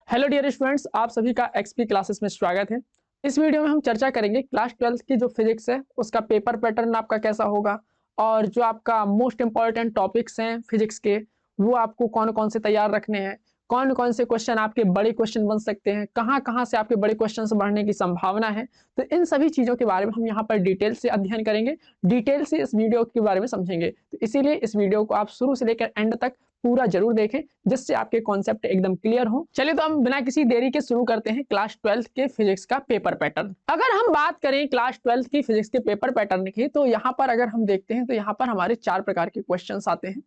Hello dear students, आप सभी का एक्सपी क्लासेस में स्वागत है। इस वीडियो में हम चर्चा करेंगे क्लास 12 की जो फिजिक्स है उसका पेपर पैटर्न आपका कैसा होगा और जो आपका मोस्ट इंपॉर्टेंट टॉपिक्स हैं फिजिक्स के वो आपको कौन कौन से तैयार रखने हैं, कौन कौन से क्वेश्चन आपके बड़े क्वेश्चन बन सकते हैं, कहाँ कहाँ से आपके बड़े क्वेश्चन बढ़ने की संभावना है। तो इन सभी चीज़ों के बारे में हम यहाँ पर डिटेल से अध्ययन करेंगे, डिटेल से इस वीडियो के बारे में समझेंगे। तो इसीलिए इस वीडियो को आप शुरू से लेकर एंड तक पूरा जरूर देखें जिससे आपके कॉन्सेप्ट एकदम क्लियर हो। चलिए तो हम बिना किसी देरी के शुरू करते हैं क्लास 12 के फिजिक्स का पेपर पैटर्न। अगर हम बात करें क्लास 12 की फिजिक्स के पेपर पैटर्न की, तो यहाँ पर अगर हम देखते हैं तो यहाँ पर हमारे 4 प्रकार के क्वेश्चंस आते हैं,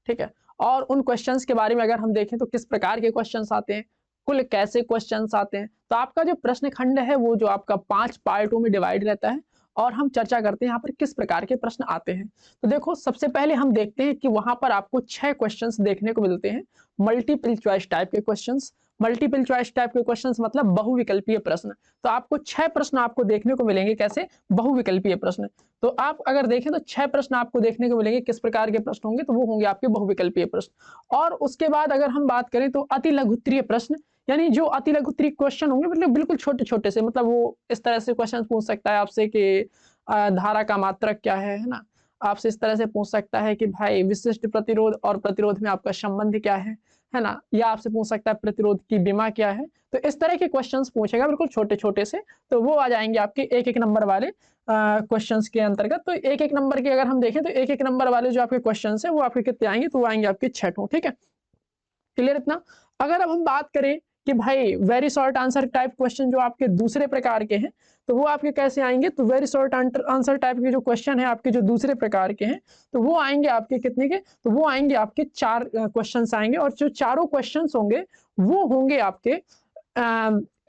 ठीक है। और उन क्वेश्चंस के बारे में अगर हम देखें तो किस प्रकार के क्वेश्चंस आते हैं, कुल कैसे क्वेश्चंस आते हैं, तो आपका जो प्रश्न खंड है वो जो आपका 5 पार्टों में डिवाइड रहता है और हम चर्चा करते हैं यहाँ पर किस प्रकार के प्रश्न आते हैं। तो देखो, सबसे पहले हम देखते हैं कि वहां पर आपको 6 क्वेश्चंस देखने को मिलते हैं मल्टीपल चॉइस टाइप के क्वेश्चंस। मल्टीपल चॉइस टाइप के क्वेश्चंस मतलब बहुविकल्पीय प्रश्न। तो आपको 6 प्रश्न आपको देखने को मिलेंगे, कैसे? बहुविकल्पीय प्रश्न। तो आप अगर देखें तो 6 प्रश्न आपको देखने को मिलेंगे। किस प्रकार के प्रश्न होंगे? तो वो होंगे आपके बहुविकल्पीय प्रश्न। और उसके बाद अगर हम बात करें तो अति लघुत्तरीय प्रश्न, यानी जो अति लघुत्तरीय क्वेश्चन होंगे मतलब बिल्कुल छोटे छोटे से, मतलब वो इस तरह से क्वेश्चन पूछ सकता है आपसे कि धारा का मात्रक क्या है ना। आपसे इस तरह से पूछ सकता है कि भाई विशिष्ट प्रतिरोध और प्रतिरोध में आपका संबंध क्या है ना। या आपसे पूछ सकता है प्रतिरोध की विमा क्या है। तो इस तरह के क्वेश्चंस पूछेगा बिल्कुल छोटे छोटे से, तो वो आ जाएंगे आपके एक एक नंबर वाले क्वेश्चंस के अंतर्गत। तो एक एक नंबर के अगर हम देखें तो एक एक नंबर वाले जो आपके क्वेश्चंस है वो आपके कितने आएंगे? तो वो आएंगे आपके 6। ठीक है, क्लियर इतना? अगर अब हम बात करें कि भाई very short answer type question जो आपके दूसरे प्रकार के हैं, तो वो आपके कैसे आएंगे? तो वेरी शॉर्ट आंसर टाइप के जो क्वेश्चन है आपके जो दूसरे प्रकार के हैं, तो वो आएंगे आपके कितने के? तो वो आएंगे आपके 4 क्वेश्चंस आएंगे। और जो चारों क्वेश्चंस होंगे वो होंगे आपके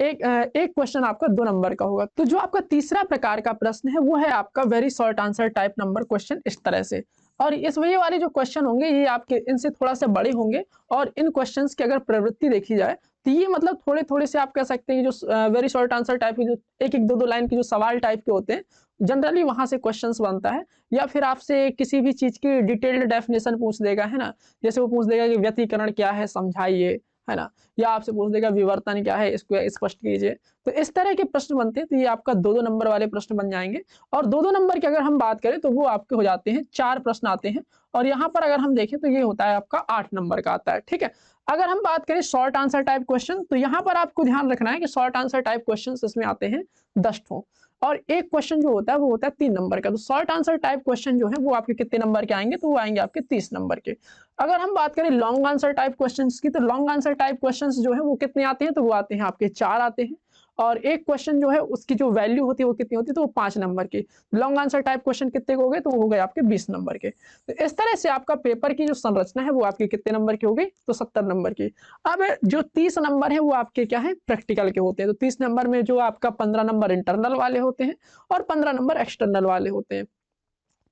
एक क्वेश्चन आपका 2 नंबर का होगा। तो जो आपका तीसरा प्रकार का प्रश्न है वो है आपका very short answer type number question, इस तरह से। और इस वही वाले जो क्वेश्चन होंगे ये आपके इनसे थोड़ा सा बड़े होंगे। और इन क्वेश्चंस की अगर प्रवृत्ति देखी जाए तो ये मतलब थोड़े थोड़े से आप कह सकते हैं जो वेरी शॉर्ट आंसर टाइप के जो एक एक दो लाइन के जो सवाल टाइप के होते हैं, जनरली वहां से क्वेश्चंस बनता है। या फिर आपसे किसी भी चीज की डिटेल्ड डेफिनेशन पूछ देगा, है ना। जैसे वो पूछ देगा कि व्यतिकरण क्या है, समझाइए, है ना। या आपसे पूछ देगा विवर्तन क्या है, इसको स्पष्ट कीजिए। तो इस तरह के प्रश्न बनते हैं। तो ये आपका 2-2 नंबर वाले प्रश्न बन जाएंगे। और 2-2 नंबर की अगर हम बात करें तो वो आपके हो जाते हैं 4 प्रश्न आते हैं। और यहाँ पर अगर हम देखें तो ये होता है आपका 8 नंबर का आता है। ठीक है, अगर हम बात करें शॉर्ट आंसर टाइप क्वेश्चन, तो यहाँ पर आपको ध्यान रखना है कि शॉर्ट आंसर टाइप क्वेश्चन इसमें आते हैं 10 ठो। और एक क्वेश्चन जो होता है वो होता है 3 नंबर का। तो शॉर्ट आंसर टाइप क्वेश्चन जो है वो आपके कितने नंबर के आएंगे? तो वो आएंगे आपके 30 नंबर के। अगर हम बात करें लॉन्ग आंसर टाइप क्वेश्चंस की, तो लॉन्ग आंसर टाइप क्वेश्चंस जो है वो कितने आते हैं? तो वो आते हैं आपके 4 आते हैं। और एक क्वेश्चन जो है उसकी जो वैल्यू होती है वो कितनी होती है? तो वो 5 नंबर की। लॉन्ग आंसर टाइप क्वेश्चन कितने हो गए? तो वो हो गए आपके 20 नंबर के। तो इस तरह से आपका पेपर की जो संरचना है वो आपके कितने नंबर की हो गई? तो 70 नंबर की। अब जो 30 नंबर है वो आपके क्या है? प्रैक्टिकल के होते हैं। तो 30 नंबर में जो आपका 15 नंबर इंटरनल वाले होते हैं और 15 नंबर एक्सटर्नल वाले होते हैं।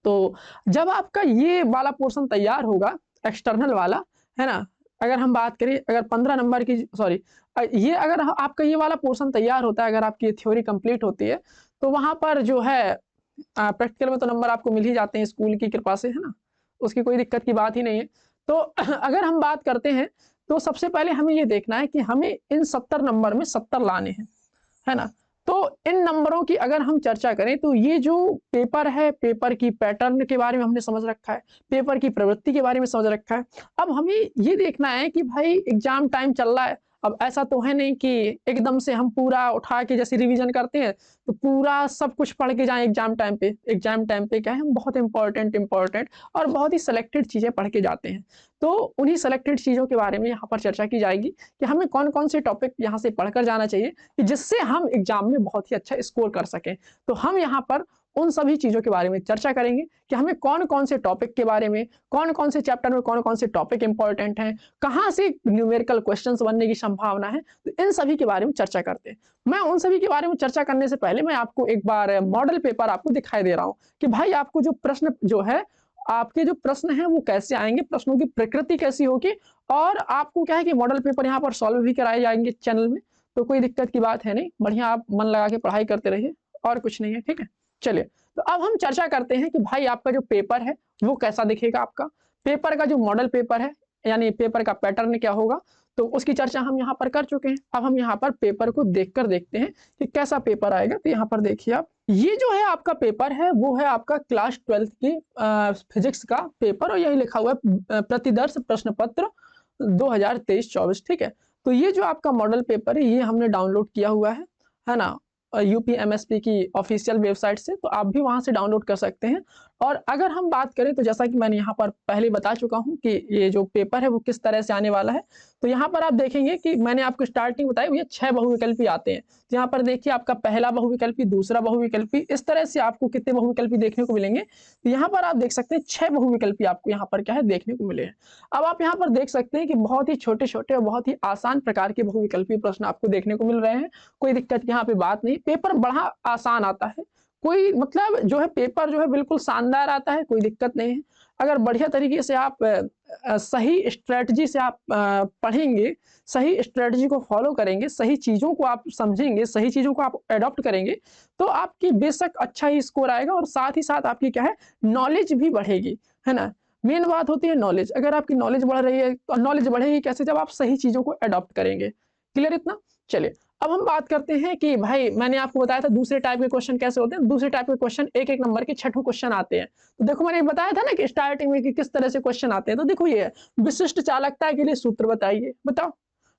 तो जब आपका ये वाला पोर्शन तैयार होगा, एक्सटर्नल वाला, है ना। अगर हम बात करें, अगर 15 नंबर की, सॉरी, ये अगर आपका ये वाला पोर्शन तैयार होता है, अगर आपकी थ्योरी कंप्लीट होती है, तो वहां पर जो है प्रैक्टिकल में तो नंबर आपको मिल ही जाते हैं स्कूल की कृपा से, है ना। उसकी कोई दिक्कत की बात ही नहीं है। तो अगर हम बात करते हैं तो सबसे पहले हमें ये देखना है कि हमें इन 70 नंबर में 70 लाने हैं, है ना। तो इन नंबरों की अगर हम चर्चा करें तो ये जो पेपर है, पेपर की पैटर्न के बारे में हमने समझ रखा है, पेपर की प्रवृत्ति के बारे में समझ रखा है। अब हमें ये देखना है कि भाई एग्जाम टाइम चल रहा है। अब ऐसा तो है नहीं कि एकदम से हम पूरा उठा के जैसे रिवीजन करते हैं तो पूरा सब कुछ पढ़ के जाएं एग्जाम टाइम पे। एग्जाम टाइम पे क्या है, हम बहुत इंपॉर्टेंट और बहुत ही सिलेक्टेड चीजें पढ़ के जाते हैं। तो उन्हीं सिलेक्टेड चीजों के बारे में यहाँ पर चर्चा की जाएगी कि हमें कौन कौन से टॉपिक यहाँ से पढ़कर जाना चाहिए कि जिससे हम एग्जाम में बहुत ही अच्छा स्कोर कर सकें। तो हम यहाँ पर उन सभी चीजों के बारे में चर्चा करेंगे कि हमें कौन कौन से टॉपिक के बारे में, कौन कौन से चैप्टर में कौन कौन से टॉपिक इंपॉर्टेंट हैं, कहाँ से न्यूमेरिकल क्वेश्चंस बनने की संभावना है। तो इन सभी के बारे में चर्चा करते हैं। मैं उन सभी के बारे में चर्चा करने से पहले मैं आपको एक बार मॉडल पेपर आपको दिखाई दे रहा हूँ कि भाई आपको जो प्रश्न जो है, आपके जो प्रश्न हैं वो कैसे आएंगे, प्रश्नों की प्रकृति कैसी होगी। और आपको क्या है कि मॉडल पेपर यहाँ पर सॉल्व भी कराए जाएंगे चैनल में। तो कोई दिक्कत की बात है नहीं, बढ़िया आप मन लगा के पढ़ाई करते रहिए और कुछ नहीं है। ठीक है, चलिए तो अब हम चर्चा करते हैं कि भाई आपका जो पेपर है वो कैसा दिखेगा। आपका पेपर का जो मॉडल पेपर है, यानी पेपर का पैटर्न क्या होगा। तो उसकी चर्चा हम यहाँ पर कर चुके हैं। अब हम यहाँ पर पेपर को देखकर देखते हैं कि कैसा पेपर आएगा। तो यहाँ पर देखिए आप, ये जो है आपका पेपर है वो है आपका क्लास 12 की फिजिक्स का पेपर, और यही लिखा हुआ है प्रतिदर्श प्रश्न पत्र 2023-24। ठीक है, तो ये जो आपका मॉडल पेपर है ये हमने डाउनलोड किया हुआ है ना, UPMSP की ऑफिशियल वेबसाइट से, तो आप भी वहां से डाउनलोड कर सकते हैं। और अगर हम बात करें तो जैसा कि मैंने यहाँ पर पहले बता चुका हूँ कि ये जो पेपर है वो किस तरह से आने वाला है, तो यहाँ पर आप देखेंगे कि मैंने आपको स्टार्टिंग बताई ये 6 बहुविकल्पी आते हैं। तो यहाँ पर देखिए आपका पहला बहुविकल्पी, दूसरा बहुविकल्पी, इस तरह से आपको कितने बहुविकल्पी देखने को मिलेंगे। तो यहाँ पर आप देख सकते हैं 6 बहुविकल्पी आपको यहाँ पर क्या है देखने को मिले हैं। अब आप यहाँ पर देख सकते हैं कि बहुत ही छोटे छोटे और बहुत ही आसान प्रकार के बहुविकल्पी प्रश्न आपको देखने को मिल रहे हैं। कोई दिक्कत यहाँ पे बात नहीं, पेपर बड़ा आसान आता है, कोई मतलब जो है पेपर जो है बिल्कुल शानदार आता है, कोई दिक्कत नहीं है। अगर बढ़िया तरीके से आप सही स्ट्रेटजी से आप पढ़ेंगे, सही स्ट्रेटजी को फॉलो करेंगे, सही चीज़ों को आप समझेंगे, सही चीज़ों को आप अडॉप्ट करेंगे, तो आपकी बेशक अच्छा ही स्कोर आएगा, और साथ ही साथ आपकी क्या है नॉलेज भी बढ़ेगी, है ना। मेन बात होती है नॉलेज। अगर आपकी नॉलेज बढ़ रही है तो नॉलेज बढ़ेगी कैसे, जब आप सही चीज़ों को अडॉप्ट करेंगे। क्लियर इतना? चलिए अब हम बात करते हैं कि भाई मैंने आपको बताया था दूसरे टाइप के क्वेश्चन कैसे होते हैं। दूसरे टाइप के क्वेश्चन एक एक नंबर के 6 क्वेश्चन आते हैं। तो देखो मैंने बताया था ना कि स्टार्टिंग में कि किस तरह से क्वेश्चन आते हैं। तो देखो ये विशिष्ट चालकता के लिए सूत्र बताइए, बताओ,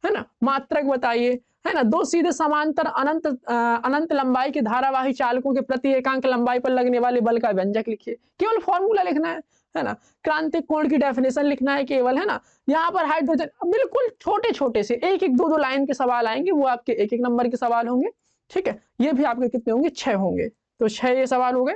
है ना, मात्रक बताइए, है ना, दो सीधे समांतर अनंत लंबाई के धारावाही चालकों के प्रति एकांक लंबाई पर लगने वाले बल का व्यंजक लिखिए। केवल फॉर्मूला लिखना है ना। क्रांतिक कोण की डेफिनेशन लिखना है केवल, है ना। यहाँ पर हाइड्रोजन, बिल्कुल छोटे छोटे से एक एक दो लाइन के सवाल आएंगे, वो आपके एक एक नंबर के सवाल होंगे। ठीक है, ये भी आपके कितने होंगे, 6 होंगे। तो 6 ये सवाल हो गए।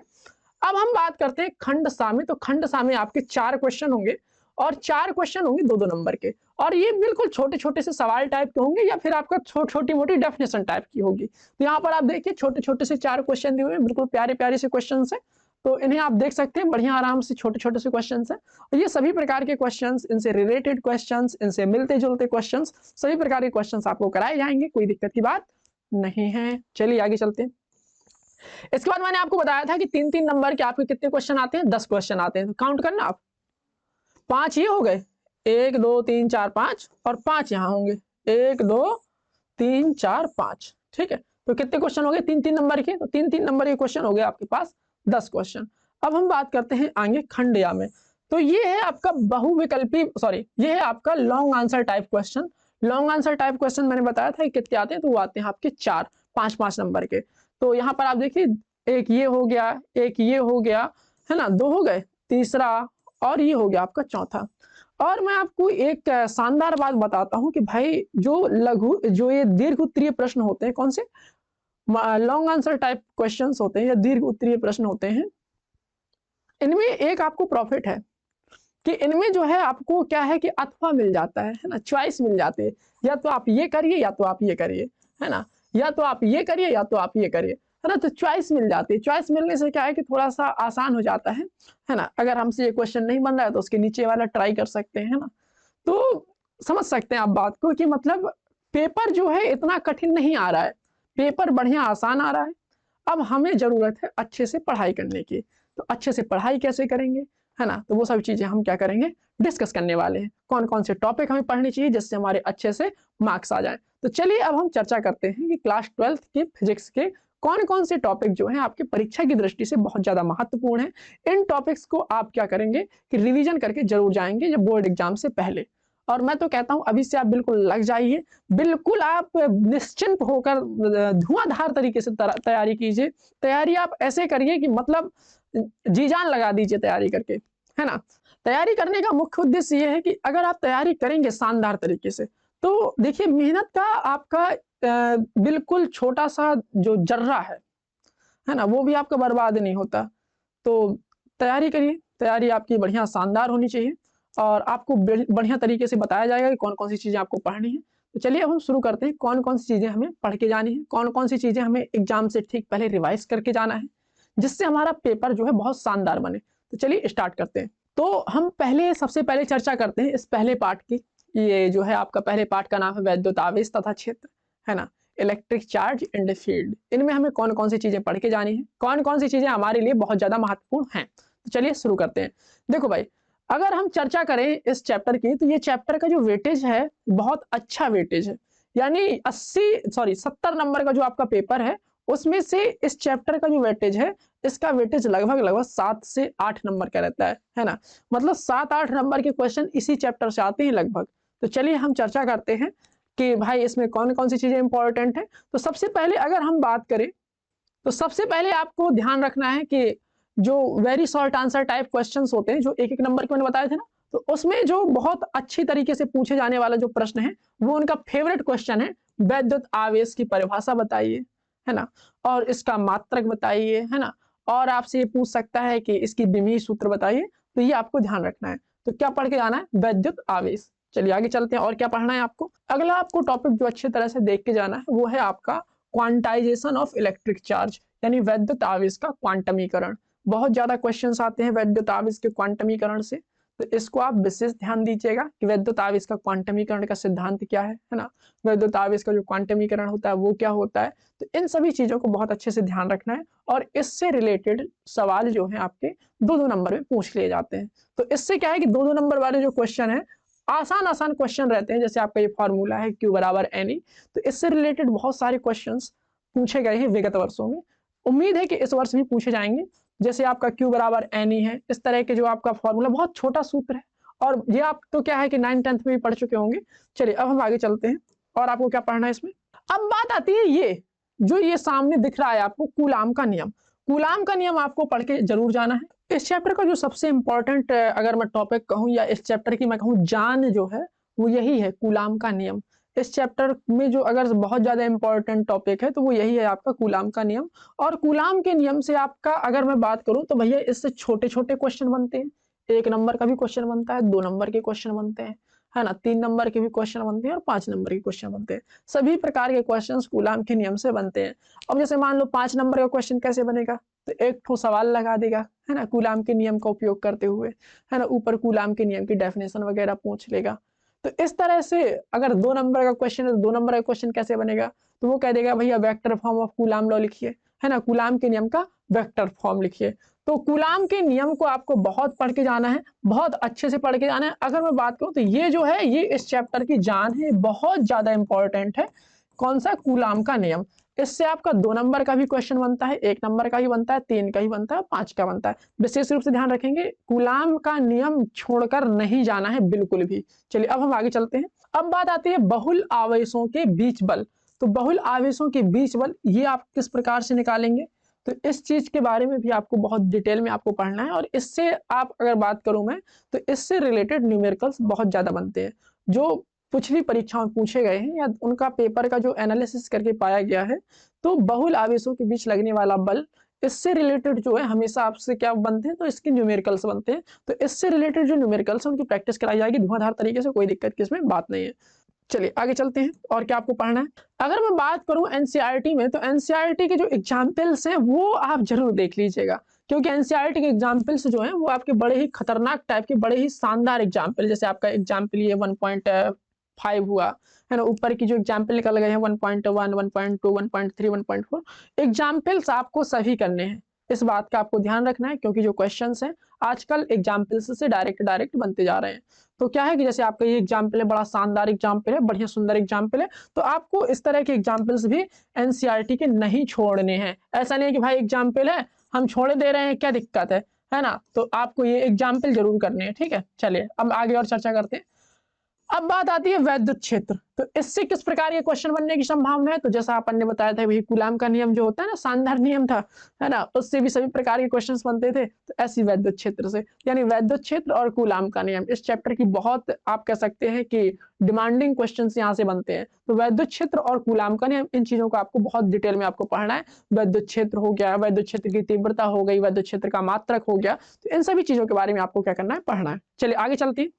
अब हम बात करते हैं खंड सा में। तो खंड सा में आपके 4 क्वेश्चन होंगे, और 4 क्वेश्चन होंगे 2-2 नंबर के, और ये बिल्कुल छोटे छोटे से सवाल टाइप के होंगे, या फिर आपका छोटी मोटी डेफिनेशन टाइप की होगी। तो यहाँ पर आप देखिए छोटे छोटे से 4 क्वेश्चन दिए हुए हैं, बिल्कुल प्यारे प्यारे से क्वेश्चन है। तो इन्हें आप देख सकते हैं, बढ़िया आराम से छोटे छोटे से क्वेश्चन है। और ये सभी प्रकार के क्वेश्चंस, इनसे रिलेटेड क्वेश्चंस, इनसे मिलते जुलते क्वेश्चंस, सभी प्रकार के क्वेश्चंस आपको कराए जाएंगे, कोई दिक्कत की बात नहीं है। चलिए आगे चलते हैं। इसके बाद मैंने आपको बताया था कि 3-3 नंबर के आपके कितने क्वेश्चन आते हैं, 10 क्वेश्चन आते हैं। तो काउंट करना आप, 5 ये हो गए, 1 2 3 4 5, और 5 यहाँ होंगे, 1 2 3 4 5। ठीक है, तो कितने क्वेश्चन हो गए 3-3 नंबर के। तो 3-3 नंबर के क्वेश्चन हो गए आपके पास 10 क्वेश्चन। अब हम बात करते हैं आगे खंड या में। तो ये है आपका बहुविकल्पी, सॉरी, ये है आपका long answer type question. Long answer type question मैंने बताया था कितने आते हैं, तो वो आते हैं आपके 4-5 नंबर के। तो यहाँ पर आप देखिए, एक ये हो गया, एक ये हो गया, है ना, 2 हो गए, तीसरा, और ये हो गया आपका चौथा। और मैं आपको एक शानदार बात बताता हूं कि भाई जो ये दीर्घ उत्तरीय प्रश्न होते हैं, कौन से लॉन्ग आंसर टाइप क्वेश्चंस होते हैं या दीर्घ उत्तरीय प्रश्न होते हैं, इनमें एक आपको प्रॉफिट है कि इनमें जो है आपको क्या है कि अथवा मिल जाता है ना, चॉइस मिल जाती है। या तो आप ये करिए या तो आप ये करिए, है ना, या तो आप ये करिए या तो आप ये करिए, है ना। तो चॉइस मिल जाती है। चॉइस मिलने से क्या है कि थोड़ा सा आसान हो जाता है ना। अगर हमसे ये क्वेश्चन नहीं बन रहा है तो उसके नीचे वाला ट्राई कर सकते हैं, है ना। तो समझ सकते हैं आप बात को कि मतलब पेपर जो है इतना कठिन नहीं आ रहा है, पेपर बढ़िया आसान आ रहा है। अब हमें जरूरत है अच्छे से पढ़ाई करने की। तो अच्छे से पढ़ाई कैसे करेंगे, है ना, तो वो सब चीजें हम क्या करेंगे, डिस्कस करने वाले हैं। कौन कौन से टॉपिक हमें पढ़ने चाहिए जिससे हमारे अच्छे से मार्क्स आ जाए। तो चलिए अब हम चर्चा करते हैं कि क्लास 12 के फिजिक्स के कौन कौन से टॉपिक जो हैं आपके परीक्षा की दृष्टि से बहुत ज्यादा महत्वपूर्ण है। इन टॉपिक्स को आप क्या करेंगे कि रिवीजन करके जरूर जाएंगे जब बोर्ड एग्जाम से पहले। और मैं तो कहता हूं अभी से आप बिल्कुल लग जाइए, बिल्कुल आप निश्चिंत होकर धुआंधार तरीके से तैयारी कीजिए। तैयारी आप ऐसे करिए कि मतलब जी जान लगा दीजिए तैयारी करके, है ना। तैयारी करने का मुख्य उद्देश्य ये है कि अगर आप तैयारी करेंगे शानदार तरीके से, तो देखिए मेहनत का आपका बिल्कुल छोटा सा जो जर्रा है ना, वो भी आपका बर्बाद नहीं होता। तो तैयारी करिए, तैयारी आपकी बढ़िया शानदार होनी चाहिए, और आपको बढ़िया तरीके से बताया जाएगा कि कौन कौन सी चीजें आपको पढ़नी है। तो चलिए अब हम शुरू करते हैं, कौन कौन सी चीजें हमें पढ़ के जानी है, कौन कौन सी चीजें हमें एग्जाम से ठीक पहले रिवाइज करके जाना है, जिससे हमारा पेपर जो है बहुत शानदार बने। तो चलिए स्टार्ट करते हैं। तो हम सबसे पहले चर्चा करते हैं इस पहले पार्ट की। ये जो है आपका पहले पार्ट का नाम है वैद्युत आवेश तथा क्षेत्र, है ना, इलेक्ट्रिक चार्ज एंड फील्ड। इनमें हमें कौन कौन सी चीजें पढ़ के जानी है, कौन कौन सी चीजें हमारे लिए बहुत ज्यादा महत्वपूर्ण हैं। तो चलिए शुरू करते हैं। देखो भाई, अगर हम चर्चा करें इस चैप्टर की, तो ये चैप्टर का जो वेटेज है बहुत अच्छा वेटेज है, यानी 70 नंबर का जो आपका पेपर है उसमें से इस चैप्टर का जो वेटेज है, इसका वेटेज लगभग 7 से 8 नंबर का रहता है ना। मतलब 7-8 नंबर के क्वेश्चन इसी चैप्टर से आते हैं लगभग। तो चलिए हम चर्चा करते हैं कि भाई इसमें कौन कौन सी चीजें इंपॉर्टेंट है। तो सबसे पहले अगर हम बात करें, तो सबसे पहले आपको ध्यान रखना है कि जो very short answer type questions होते हैं, जो एक एक नंबर के मैंने बताए थे ना, तो उसमें जो बहुत अच्छी तरीके से पूछे जाने वाला जो प्रश्न है वो उनका फेवरेट क्वेश्चन है, वैद्युत आवेश की परिभाषा बताइए, है ना, और इसका मात्रक बताइए, है ना, और आपसे ये पूछ सकता है कि इसकी विमीय सूत्र बताइए। तो ये आपको ध्यान रखना है। तो क्या पढ़ के जाना है? वैद्युत आवेश। चलिए आगे चलते हैं और क्या पढ़ना है आपको। अगला आपको टॉपिक जो अच्छी तरह से देख के जाना है वो है आपका क्वांटाइजेशन ऑफ इलेक्ट्रिक चार्ज, यानी वैद्युत आवेश का क्वांटमीकरण। बहुत ज्यादा क्वेश्चंस आते हैं वैद्युत आवेश के क्वांटमीकरण से, तो इसको आप विशेष ध्यान दीजिएगा कि वैद्युत आवेश का क्वांटमीकरण का सिद्धांत क्या है ना, वैद्युत आवेश का जो क्वांटमीकरण होता है वो क्या होता है। तो इन सभी चीजों को बहुत अच्छे से ध्यान रखना है, और इससे रिलेटेड सवाल जो है आपके 2-2 नंबर में पूछ लिए जाते हैं। तो इससे क्या है कि 2-2 नंबर वाले जो क्वेश्चन है आसान आसान क्वेश्चन रहते हैं, जैसे आपका ये फॉर्मूला है Q बराबर NE। तो इससे रिलेटेड बहुत सारे क्वेश्चंस पूछे गए हैं विगत वर्षों में, उम्मीद है कि इस वर्ष भी पूछे जाएंगे। जैसे आपका Q बराबर NE है, इस तरह के जो आपका फॉर्मूला बहुत छोटा सूत्र है, और ये आप तो क्या है कि 9th-10th में भी पढ़ चुके होंगे। चलिए अब हम आगे चलते हैं और आपको क्या पढ़ना है इसमें। अब बात आती है ये जो ये सामने दिख रहा है आपको, कूलाम का नियम। कूलाम का नियम आपको पढ़ के जरूर जाना है। इस चैप्टर का जो सबसे इंपॉर्टेंट अगर मैं टॉपिक कहूँ, या इस चैप्टर की मैं कहूँ जान जो है, वो यही है कूलाम का नियम। इस चैप्टर में जो अगर बहुत ज्यादा इंपॉर्टेंट टॉपिक है तो वो यही है आपका कूलाम का नियम। और कूलाम के नियम से आपका अगर मैं बात करूं तो भैया इससे छोटे छोटे क्वेश्चन बनते हैं। 1 नंबर का भी क्वेश्चन बनता है, 2 नंबर के क्वेश्चन बनते हैं, है ना, 3 नंबर के भी क्वेश्चन बनते हैं, और 5 नंबर के क्वेश्चन बनते हैं। सभी प्रकार के क्वेश्चन कूलाम के नियम से बनते हैं। अब जैसे मान लो 5 नंबर का क्वेश्चन कैसे बनेगा, तो एक ठो सवाल लगा देगा, है ना, कूलाम के नियम का उपयोग करते हुए, है ना, ऊपर कूलाम के नियम की डेफिनेशन वगैरह पूछ लेगा। तो इस तरह से अगर 2 नंबर का क्वेश्चन है तो 2 नंबर का क्वेश्चन कैसे बनेगा, तो वो कह देगा भैया vector form of coulomb law लिखिए, है ना, कूलाम के नियम का वेक्टर फॉर्म लिखिए। तो कूलाम के नियम को आपको बहुत पढ़ के जाना है, बहुत अच्छे से पढ़ के जाना है। अगर मैं बात करूं तो ये जो है ये इस चैप्टर की जान है, बहुत ज्यादा इंपॉर्टेंट है। कौन सा? कूलाम का नियम। इससे आपका 2 नंबर का भी क्वेश्चन बनता है, 1 नंबर का ही बनता है, 3 का ही बनता है, 5 का बनता है। विशेष रूप से ध्यान रखेंगे, कूलाम का नियम छोड़कर नहीं जाना है बिल्कुल भी। चलिए अब हम आगे चलते हैं। अब बात आती है बहुल आवेशों के बीच बल। तो बहुल आवेशों के बीच बल ये आप किस प्रकार से निकालेंगे, तो इस चीज के बारे में भी आपको बहुत डिटेल में आपको पढ़ना है। और इससे आप अगर बात करूं मैं, तो इससे रिलेटेड न्यूमेरिकल्स बहुत ज्यादा बनते हैं, जो पिछली परीक्षाओं में पूछे गए हैं, या उनका पेपर का जो एनालिसिस करके पाया गया है। तो बहुल आवेशों के बीच लगने वाला बल, इससे रिलेटेड जो है हमेशा आपसे क्या बनते हैं, तो इसके न्यूमेरिकल्स बनते हैं। तो इससे रिलेटेड जो न्यूमेरिकल्स है उनकी प्रैक्टिस कराई जाएगी धुआंधार तरीके से, कोई दिक्कत की इसमें बात नहीं है। चलिए आगे चलते हैं और क्या आपको पढ़ना है। अगर मैं बात करूं एनसीईआरटी में, तो एनसीईआरटी के जो एग्जाम्पल्स हैं वो आप जरूर देख लीजिएगा, क्योंकि एनसीईआरटी के एग्जाम्पल्स जो हैं वो आपके बड़े ही खतरनाक टाइप के, बड़े ही शानदार एग्जाम्पल, जैसे आपका एग्जाम्पल ये 1.5 हुआ, है ना, ऊपर की जो एग्जाम्पल निकल गए हैं 1.1, 1.2, 1.3, 1.4 एग्जाम्पल्स आपको सभी करने हैं। इस बात का आपको ध्यान रखना है, क्योंकि जो क्वेश्चंस हैं आजकल एग्जाम्पल्स से डायरेक्ट बनते जा रहे हैं। तो क्या है कि जैसे आपका ये एग्जाम्पल है, बड़ा शानदार एग्जाम्पल है, बढ़िया सुंदर एग्जाम्पल है, तो आपको इस तरह के एग्जाम्पल्स भी एनसीईआरटी के नहीं छोड़ने हैं। ऐसा नहीं है कि भाई एग्जाम्पल है हम छोड़ दे रहे हैं, क्या दिक्कत है ना, तो आपको ये एग्जाम्पल जरूर करने हैं, ठीक है। चलिए अब आगे और चर्चा करते हैं। अब बात आती है वैद्युत क्षेत्र। तो इससे किस प्रकार के क्वेश्चन बनने की संभावना है, तो जैसा अपन ने बताया था वही कूलाम का नियम जो होता है ना, शानदार नियम था, है ना, उससे भी सभी प्रकार के क्वेश्चंस बनते थे। तो ऐसी वैद्युत क्षेत्र से, यानी वैद्युत क्षेत्र और कूलाम का नियम इस चैप्टर की बहुत आप कह सकते हैं कि डिमांडिंग क्वेश्चन यहाँ से बनते हैं। तो वैद्युत क्षेत्र और कूलाम का नियम, इन चीजों को आपको बहुत डिटेल में आपको पढ़ना है। वैद्युत क्षेत्र हो गया, वैद्युत क्षेत्र की तीव्रता हो गई, वैद्युत क्षेत्र का मात्रक हो गया, तो इन सभी चीजों के बारे में आपको क्या करना है, पढ़ना है। चलिए आगे चलते हैं।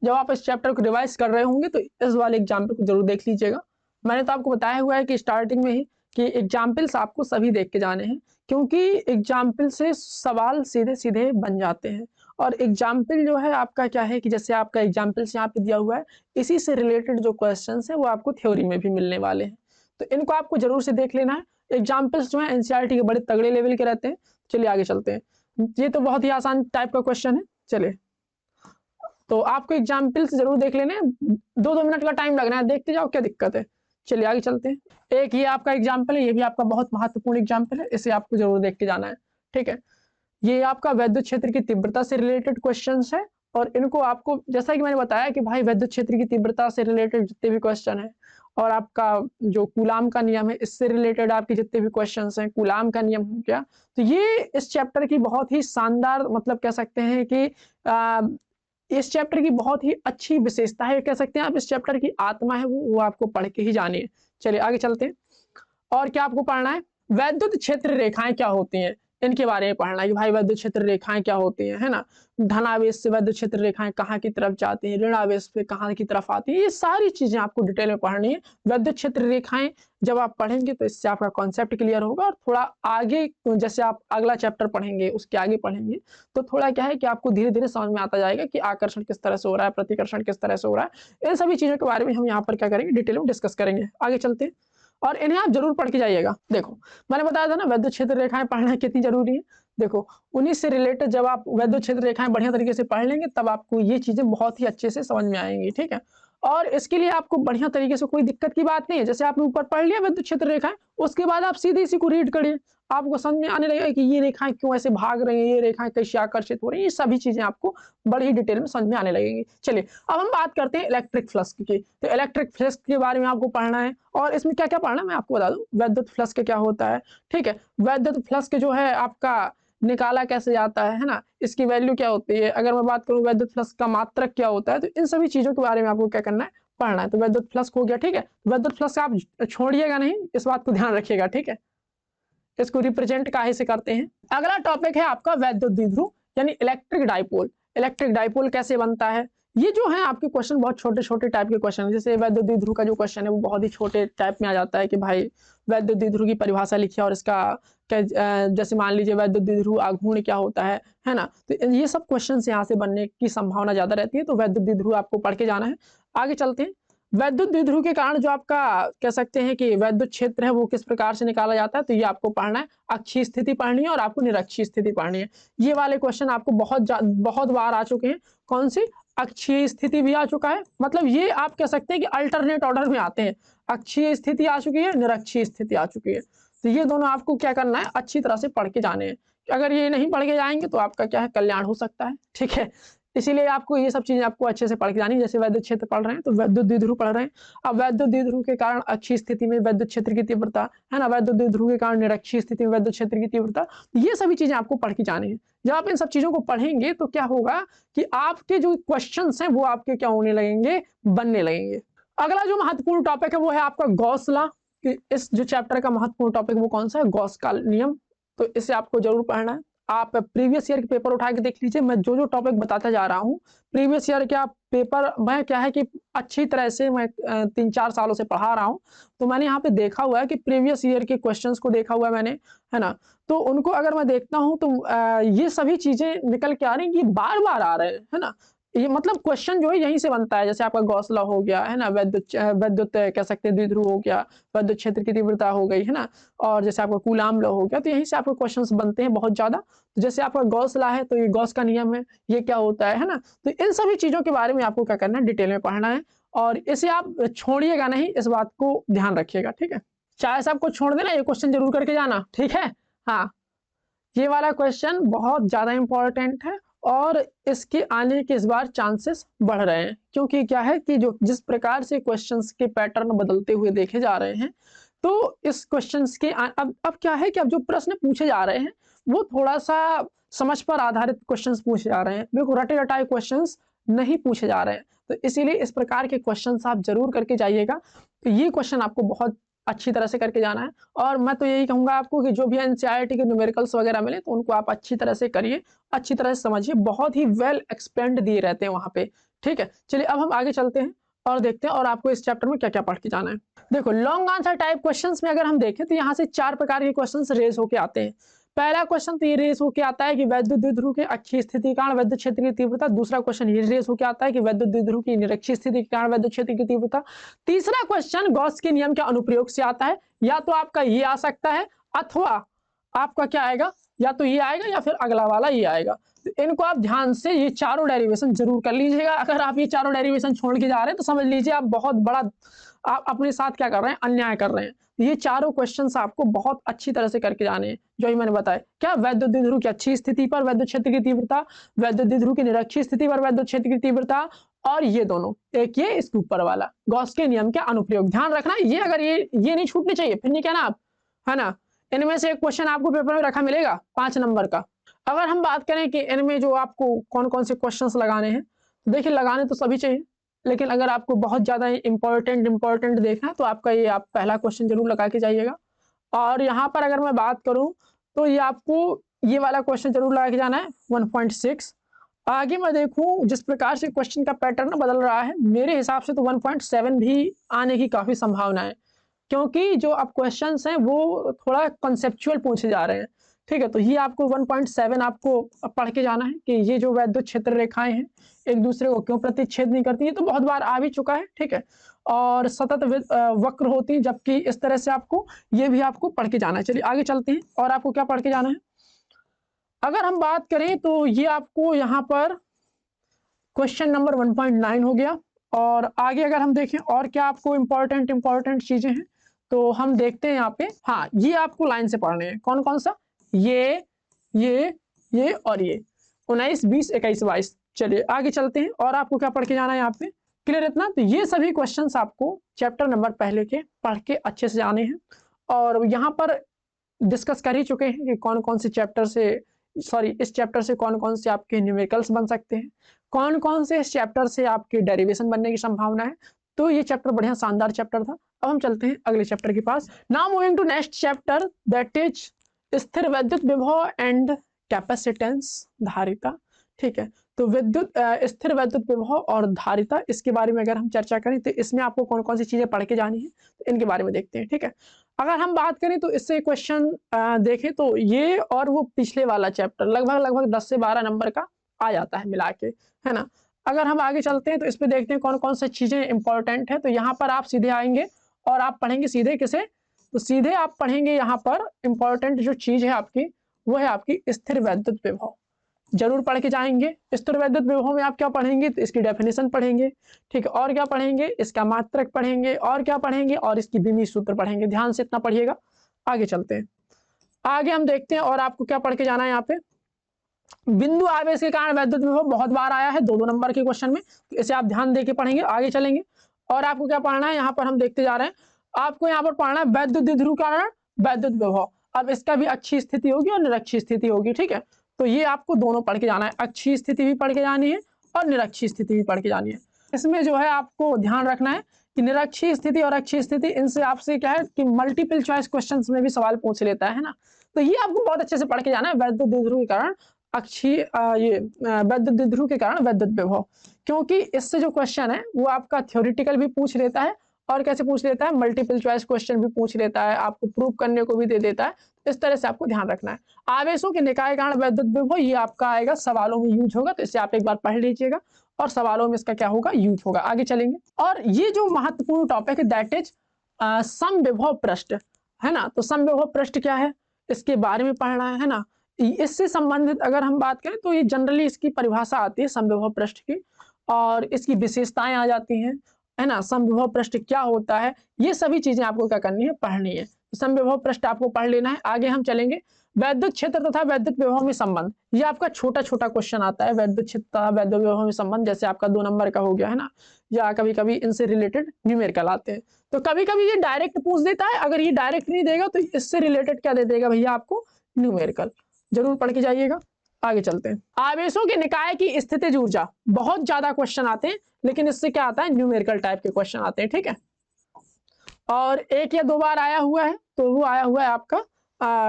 जब आप इस चैप्टर को रिवाइज कर रहे होंगे तो इस वाले एग्जाम्पल को जरूर देख लीजिएगा। मैंने तो आपको बताया हुआ है कि स्टार्टिंग में ही कि एग्जाम्पल्स आपको सभी देख के जाने हैं, क्योंकि एग्जाम्पल से सवाल सीधे सीधे बन जाते हैं। और एग्जाम्पल जो है आपका क्या है कि जैसे आपका एग्जाम्पल्स यहाँ पे दिया हुआ है, इसी से रिलेटेड जो क्वेश्चंस है वो आपको थ्योरी में भी मिलने वाले हैं, तो इनको आपको जरूर से देख लेना है। एग्जाम्पल्स जो है एनसीईआरटी के बड़े तगड़े लेवल के रहते हैं। चलिए आगे चलते हैं। ये तो बहुत ही आसान टाइप का क्वेश्चन है। चलिए तो आपको एग्जाम्पल से जरूर देख लेने, 2-2 मिनट का टाइम लगना है, देखते जाओ क्या दिक्कत है। चलिए आगे चलते हैं। एक ये आपका एग्जाम्पल है, ये भी आपका बहुत महत्वपूर्ण एग्जाम्पल है, इसे आपको जरूर देख के जाना है। ठीक है, ये आपका वैद्युत क्षेत्र की तीव्रता से रिलेटेड क्वेश्चंस है, और इनको आपको जैसा कि मैंने बताया कि भाई वैद्युत क्षेत्र की तीव्रता से रिलेटेड जितने भी क्वेश्चन है, और आपका जो कूलाम का नियम है इससे रिलेटेड आपके जितने भी क्वेश्चंस हैं, कूलाम का नियम हो गया, तो ये इस चैप्टर की बहुत ही शानदार, मतलब कह सकते हैं कि इस चैप्टर की बहुत ही अच्छी विशेषता है, कह सकते हैं आप, इस चैप्टर की आत्मा है वो आपको पढ़ के ही जानी है। चलिए आगे चलते हैं। और क्या आपको पढ़ना है, वैद्युत क्षेत्र रेखाएं क्या होती हैं, इनके बारे में पढ़ना है कि भाई वैद्युत क्षेत्र रेखाएं क्या होती हैं, है ना। धनावेश से वैद्युत क्षेत्र रेखाएं कहाँ की तरफ जाती हैं, ऋणावेश पे कहाँ की तरफ आती है, ये सारी चीजें आपको डिटेल में पढ़नी है। वैद्युत क्षेत्र रेखाएं जब आप पढ़ेंगे तो इससे आपका कॉन्सेप्ट क्लियर होगा, और थोड़ा आगे जैसे आप अगला चैप्टर पढ़ेंगे उसके आगे पढ़ेंगे तो थोड़ा क्या है कि आपको धीरे धीरे समझ में आता जाएगा कि आकर्षण किस तरह से हो रहा है, प्रतिकर्षण किस तरह से हो रहा है। इन सभी चीजों के बारे में हम यहाँ पर क्या करेंगे, डिटेल में डिस्कस करेंगे। आगे चलते हैं, और इन्हें आप जरूर पढ़ के जाइएगा। देखो मैंने बताया था ना वैद्युत क्षेत्र रेखाएं पढ़ना कितनी जरूरी है। देखो उन्हीं से रिलेटेड जब आप वैद्युत क्षेत्र रेखाएं बढ़िया तरीके से पढ़ लेंगे तब आपको ये चीजें बहुत ही अच्छे से समझ में आएंगी। ठीक है, और इसके लिए आपको बढ़िया तरीके से कोई दिक्कत की बात नहीं है। जैसे आपने ऊपर पढ़ लिया वैद्युत क्षेत्र रेखाएं, उसके बाद आप सीधे इसी को रीड करिए, आपको समझ में आने लगेगा कि ये रेखाएं क्यों ऐसे भाग रही हैं, ये रेखाएं कैसे आकर्षित हो रही हैं, ये सभी चीजें आपको बड़ी ही डिटेल में समझ में आने लगेंगी। चलिए अब हम बात करते हैं इलेक्ट्रिक फ्लक्स की। तो इलेक्ट्रिक फ्लक्स के बारे में आपको पढ़ना है, और इसमें क्या क्या पढ़ना है मैं आपको बता दूं। वैद्युत फ्लक्स क्या होता है, ठीक है, वैद्युत फ्लक्स जो है आपका निकाला कैसे जाता है ना, इसकी वैल्यू क्या होती है, अगर मैं बात करूं वैद्युत फ्लक्स का मात्रक क्या होता है, तो इन सभी चीजों के बारे में आपको क्या करना है, पढ़ना है। तो वैद्युत फ्लक्स हो गया। ठीक है, वैद्युत फ्लक्स आप छोड़िएगा नहीं, इस बात को ध्यान रखिएगा। ठीक है, इसको रिप्रेजेंट काहे से करते हैं। अगला टॉपिक है आपका वैद्युत द्विध्रुव यानी इलेक्ट्रिक डाइपोल। इलेक्ट्रिक डाइपोल कैसे बनता है, ये जो है आपके क्वेश्चन बहुत छोटे छोटे टाइप के क्वेश्चन है। जैसे वैद्युत द्विध्रुव का जो क्वेश्चन है वो बहुत ही छोटे टाइप में आ जाता है कि भाई वैद्युत द्विध्रुव की परिभाषा लिखिए, और इसका जैसे मान लीजिए वैद्युत द्विध्रुव आघूर्ण क्या होता है ना। तो ये सब क्वेश्चन यहाँ से बनने की संभावना ज्यादा रहती है, तो वैद्युत द्विध्रुव आपको पढ़ के जाना है। आगे चलते हैं। वैद्युत द्विध्रुव के कारण जो आपका कह सकते हैं कि वैद्युत क्षेत्र है वो किस प्रकार से निकाला जाता है, तो ये आपको पढ़ना है। अक्षीय स्थिति पढ़नी है और आपको निरक्षीय स्थिति पढ़नी है। ये वाले क्वेश्चन आपको बहुत बार आ चुके हैं। कौन सी, अक्षीय स्थिति भी आ चुका है, मतलब ये आप कह सकते हैं कि अल्टरनेट ऑर्डर में आते हैं। अक्षीय स्थिति आ चुकी है, निरक्षीय स्थिति आ चुकी है, तो ये दोनों आपको क्या करना है, अच्छी तरह से पढ़ के जाने हैं। अगर ये नहीं पढ़ के जाएंगे तो आपका क्या है, कल्याण हो सकता है। ठीक है, इसीलिए आपको ये सब चीजें आपको अच्छे से पढ़ के जानी। जैसे वैद्युत क्षेत्र पढ़ रहे हैं तो वैद्युत द्विध्रुव पढ़ रहे हैं। अब वैद्युत द्विध्रुव के कारण अक्षीय स्थिति में वैद्युत क्षेत्र की तीव्रता है ना, वैद्युत द्विध्रुव के कारण निरक्षीय स्थिति में वैद्युत क्षेत्र की तीव्रता, ये सभी चीजें आपको पढ़ के जानी है। जब आप इन सब चीजों को पढ़ेंगे तो क्या होगा कि आपके जो क्वेश्चंस हैं वो आपके क्या होने लगेंगे, बनने लगेंगे। अगला जो महत्वपूर्ण टॉपिक है वो है आपका गॉस लॉ। इस जो चैप्टर का महत्वपूर्ण टॉपिक वो कौन सा है, गॉस का नियम। तो इसे आपको जरूर पढ़ना है। आप प्रीवियस ईयर के पेपर उठा के देख लीजिए, मैं जो जो टॉपिक बताता जा रहा हूँ प्रीवियस ईयर के आप पेपर, मैं क्या है कि अच्छी तरह से मैं 3-4 सालों से पढ़ा रहा हूँ, तो मैंने यहाँ पे देखा हुआ है कि प्रीवियस ईयर के क्वेश्चंस को देखा हुआ है मैंने, है ना। तो उनको अगर मैं देखता हूँ तो ये सभी चीजें निकल के आ रही हैं, ये बार बार आ रहे हैं, है ना। ये मतलब क्वेश्चन जो है यहीं से बनता है। जैसे आपका गॉस लॉ हो गया, है ना, वैद्युत कह सकते हैं द्विध्रुव हो गया, वैद्युत क्षेत्र की तीव्रता हो गई, है ना, और जैसे आपका कूलाम लॉ हो गया, तो यहीं से आपको क्वेश्चंस बनते हैं बहुत ज्यादा। तो जैसे आपका गॉस लॉ है तो ये गॉस का नियम है, ये क्या होता है ना। तो इन सभी चीजों के बारे में आपको क्या करना है, डिटेल में पढ़ना है, और इसे आप छोड़िएगा नहीं, इस बात को ध्यान रखिएगा। ठीक है, चाहे सबको छोड़ देना, ये क्वेश्चन जरूर करके जाना। ठीक है, हाँ, ये वाला क्वेश्चन बहुत ज्यादा इंपॉर्टेंट है, और इसके आने के इस बार चांसेस बढ़ रहे हैं, क्योंकि क्या है कि जो जिस प्रकार से क्वेश्चंस के पैटर्न बदलते हुए देखे जा रहे हैं, तो इस क्वेश्चंस के अब क्या है कि अब जो प्रश्न पूछे जा रहे हैं वो थोड़ा सा समझ पर आधारित क्वेश्चंस पूछे जा रहे हैं, बिल्कुल रटे रटाए क्वेश्चंस नहीं पूछे जा रहे हैं। तो इसीलिए इस प्रकार के क्वेश्चंस आप जरूर करके जाइएगा। तो ये क्वेश्चन आपको बहुत अच्छी तरह से करके जाना है, और मैं तो यही कहूंगा आपको कि जो भी एनसीईआरटी के न्यूमेरिकल्स वगैरह मिले तो उनको आप अच्छी तरह से करिए, अच्छी तरह से समझिए, बहुत ही वेल एक्सप्लेन्ड दिए रहते हैं वहां पे। ठीक है, चलिए अब हम आगे चलते हैं और देखते हैं और आपको इस चैप्टर में क्या क्या पढ़ के जाना है। देखो लॉन्ग आंसर टाइप क्वेश्चंस में अगर हम देखें तो यहाँ से 4 प्रकार के क्वेश्चंस रेज होके आते हैं। पहला क्वेश्चन तो ये रेस होके आता है कि वैद्युत द्विध्रुव के अक्षीय स्थिति के कारण वैद्युत क्षेत्र की तीव्रता। दूसरा क्वेश्चन ये रेस होके आता है कि वैद्युत द्विध्रुव की निरक्षीय स्थिति के कारण वैद्युत क्षेत्र की तीव्रता। तीसरा क्वेश्चन गॉस के नियम के अनुप्रयोग से आता है, या तो आपका ये आ सकता है अथवा आपका क्या आएगा, या तो ये आएगा या फिर अगला वाला ये आएगा। तो इनको आप ध्यान से ये चारों डेरिवेशन जरूर कर लीजिएगा। अगर आप ये चारों डेरिवेशन छोड़ के जा रहे हैं तो समझ लीजिए आप बहुत बड़ा आप अपने साथ क्या कर रहे हैं, अन्याय कर रहे हैं। ये चारों क्वेश्चंस आपको बहुत अच्छी तरह से करके जाने हैं, जो ही मैंने बताया। क्या वैद्युत द्विध्रुव की अच्छी स्थिति पर वैद्युत क्षेत्र की तीव्रता, वैद्युत द्विध्रुव की निरक्षीय स्थिति पर वैद्युत क्षेत्र की तीव्रता, और ये दोनों, एक ये इसके ऊपर वाला गॉस के नियम के अनुप्रयोग। ध्यान रखना ये, अगर ये नहीं छूटने चाहिए, फिर नहीं कहना आप, है ना। इनमें से एक क्वेश्चन आपको पेपर में रखा मिलेगा 5 नंबर का। अगर हम बात करें कि इनमें जो आपको कौन कौन से क्वेश्चंस लगाने हैं, तो देखिए लगाने तो सभी चाहिए, लेकिन अगर आपको बहुत ज़्यादा इंपॉर्टेंट देखना है तो आपका ये आप पहला क्वेश्चन जरूर लगा के जाइएगा। और यहाँ पर अगर मैं बात करूँ तो ये आपको ये वाला क्वेश्चन जरूर लगा के जाना है 1.6। आगे मैं देखूं जिस प्रकार से क्वेश्चन का पैटर्न बदल रहा है, मेरे हिसाब से तो 1.7 भी आने की काफ़ी संभावना है, क्योंकि जो अब क्वेश्चंस हैं वो थोड़ा कॉन्सेप्चुअल पूछे जा रहे हैं। ठीक है, तो ये आपको 1.7 आपको पढ़ के जाना है कि ये जो वैद्युत क्षेत्र रेखाएं हैं एक दूसरे को क्यों प्रतिच्छेद नहीं करती है, तो बहुत बार आ भी चुका है। ठीक है, और सतत वक्र होती है, जबकि इस तरह से आपको ये भी आपको पढ़ के जाना है। चलिए आगे चलते हैं, और आपको क्या पढ़ के जाना है। अगर हम बात करें तो ये आपको यहाँ पर क्वेश्चन नंबर 1.9 हो गया। और आगे अगर हम देखें और क्या आपको इंपॉर्टेंट चीजें हैं, तो हम देखते हैं यहाँ पे। हाँ, ये आपको लाइन से पढ़ने हैं। कौन कौन सा? ये और ये 19, 20, 21, 22। चलिए आगे चलते हैं, और आपको क्या पढ़ के जाना है यहाँ पे। क्लियर इतना? तो ये सभी क्वेश्चंस आपको चैप्टर नंबर पहले के पढ़ के अच्छे से जाने हैं। और यहाँ पर डिस्कस कर ही चुके हैं कि कौन कौन से चैप्टर से, इस चैप्टर से कौन कौन से आपके न्यूमेरिकल्स बन सकते हैं, कौन कौन से इस चैप्टर से आपके डेरिवेशन बनने की संभावना है। तो ये चैप्टर बढ़िया शानदार चैप्टर था। अब हम चलते हैं अगले चैप्टर के पास। Now moving to next chapter, that is स्थिर वैद्युत विभव एंड कैपेसिटेंस, धारिता। ठीक है, तो विद्युत स्थिर वैद्युत विभव और धारिता, इसके बारे में अगर हम चर्चा करें तो इसमें आपको कौन कौन सी चीजें पढ़ के जानी है, तो इनके बारे में देखते हैं। ठीक है, अगर हम बात करें तो इससे क्वेश्चन देखें तो ये और वो पिछले वाला चैप्टर लगभग 10 से 12 नंबर का आ जाता है मिला के, है ना। अगर हम आगे चलते हैं तो इसमें देखते हैं कौन कौन सी चीजें इंपॉर्टेंट है। तो यहाँ पर आप सीधे आएंगे और आप पढ़ेंगे सीधे किसे, तो सीधे आप पढ़ेंगे यहाँ पर इंपॉर्टेंट जो चीज है आपकी, वो है आपकी स्थिर वैद्युत विभव। जरूर पढ़ के जाएंगे। स्थिर वैद्युत विभव में आप क्या पढ़ेंगे, तो इसकी डेफिनेशन पढ़ेंगे। ठीक है, और क्या पढ़ेंगे, इसका मात्रक पढ़ेंगे, और क्या पढ़ेंगे, और इसकी विमीय सूत्र पढ़ेंगे। ध्यान से इतना पढ़िएगा। आगे चलते हैं, आगे हम देखते हैं और आपको क्या पढ़ के जाना है। यहाँ पे बिंदु आवेश के कारण वैद्युत विभव बहुत बार आया है 2-2 नंबर के क्वेश्चन में, तो इसे आप ध्यान देके पढ़ेंगे। आगे चलेंगे और आपको क्या पढ़ना है, यहाँ पर हम देखते जा रहे हैं। आपको यहाँ पर पढ़ना है वैद्युत द्विध्रुव के कारण वैद्युत विभव। अब इसका भी अच्छी स्थिति होगी और निरक्षीय स्थिति होगी। ठीक है, तो ये आपको दोनों पढ़ के जाना है, अच्छी स्थिति भी पढ़ के जानी है और निरक्षीय स्थिति भी पढ़ के जानी है। इसमें जो है आपको ध्यान रखना है कि निरक्षीय स्थिति और अक्षीय स्थिति, इनसे आपसे क्या है कि मल्टीपल चॉइस क्वेश्चंस में भी सवाल पूछ लेता है ना। तो ये आपको बहुत अच्छे से पढ़ के जाना है, वैद्युत द्विध्रुव के कारण अक्षीय, ये वैद्युत द्विध्रुव के कारण वैद्युत विभव, क्योंकि इससे जो क्वेश्चन है वो आपका थ्योरेटिकल भी पूछ लेता है और कैसे पूछ लेता है, मल्टीपल चॉइस क्वेश्चन भी पूछ लेता है, आपको प्रूव करने को भी दे देता है। इस तरह से आपको ध्यान रखना है। आवेशों के निकाय कारण वैद्युत विभव, ये आपका आएगा सवालों में यूज होगा, तो इसे आप एक बार पढ़ लीजिएगा और सवालों में इसका क्या होगा, यूज होगा। आगे चलेंगे और ये जो महत्वपूर्ण टॉपिक है दैट इज समविभव पृष्ठ, है ना। तो समविभव पृष्ठ क्या है, इसके बारे में पढ़ना है ना। इससे संबंधित अगर हम बात करें तो ये जनरली इसकी परिभाषा आती है समविभव पृष्ठ की, और इसकी विशेषताएं आ जाती हैं, है ना। समविभव पृष्ठ क्या होता है, ये सभी चीजें आपको क्या करनी है, पढ़नी है। समविभव पृष्ठ आपको पढ़ लेना है। आगे हम चलेंगे वैद्युत क्षेत्र तथा वैद्युत विभव में संबंध। ये आपका छोटा छोटा क्वेश्चन आता है, वैद्युत क्षेत्र तथा वैद्युत विभव में संबंध, जैसे आपका 2 नंबर का हो गया, है ना। या कभी कभी इनसे रिलेटेड न्यूमेरिकल आते हैं, तो कभी कभी ये डायरेक्ट पूछ देता है। अगर ये डायरेक्ट नहीं देगा तो इससे रिलेटेड क्या दे देगा भैया, आपको न्यूमेरिकल। जरूर पढ़ के जाइएगा। आगे चलते हैं, आवेशों के निकाय की स्थितिज ऊर्जा, बहुत ज्यादा क्वेश्चन आते हैं, लेकिन इससे क्या आता है, न्यूमेरिकल टाइप के क्वेश्चन आते हैं। ठीक है, और 1 या 2 बार आया हुआ है, तो वो आया हुआ है आपका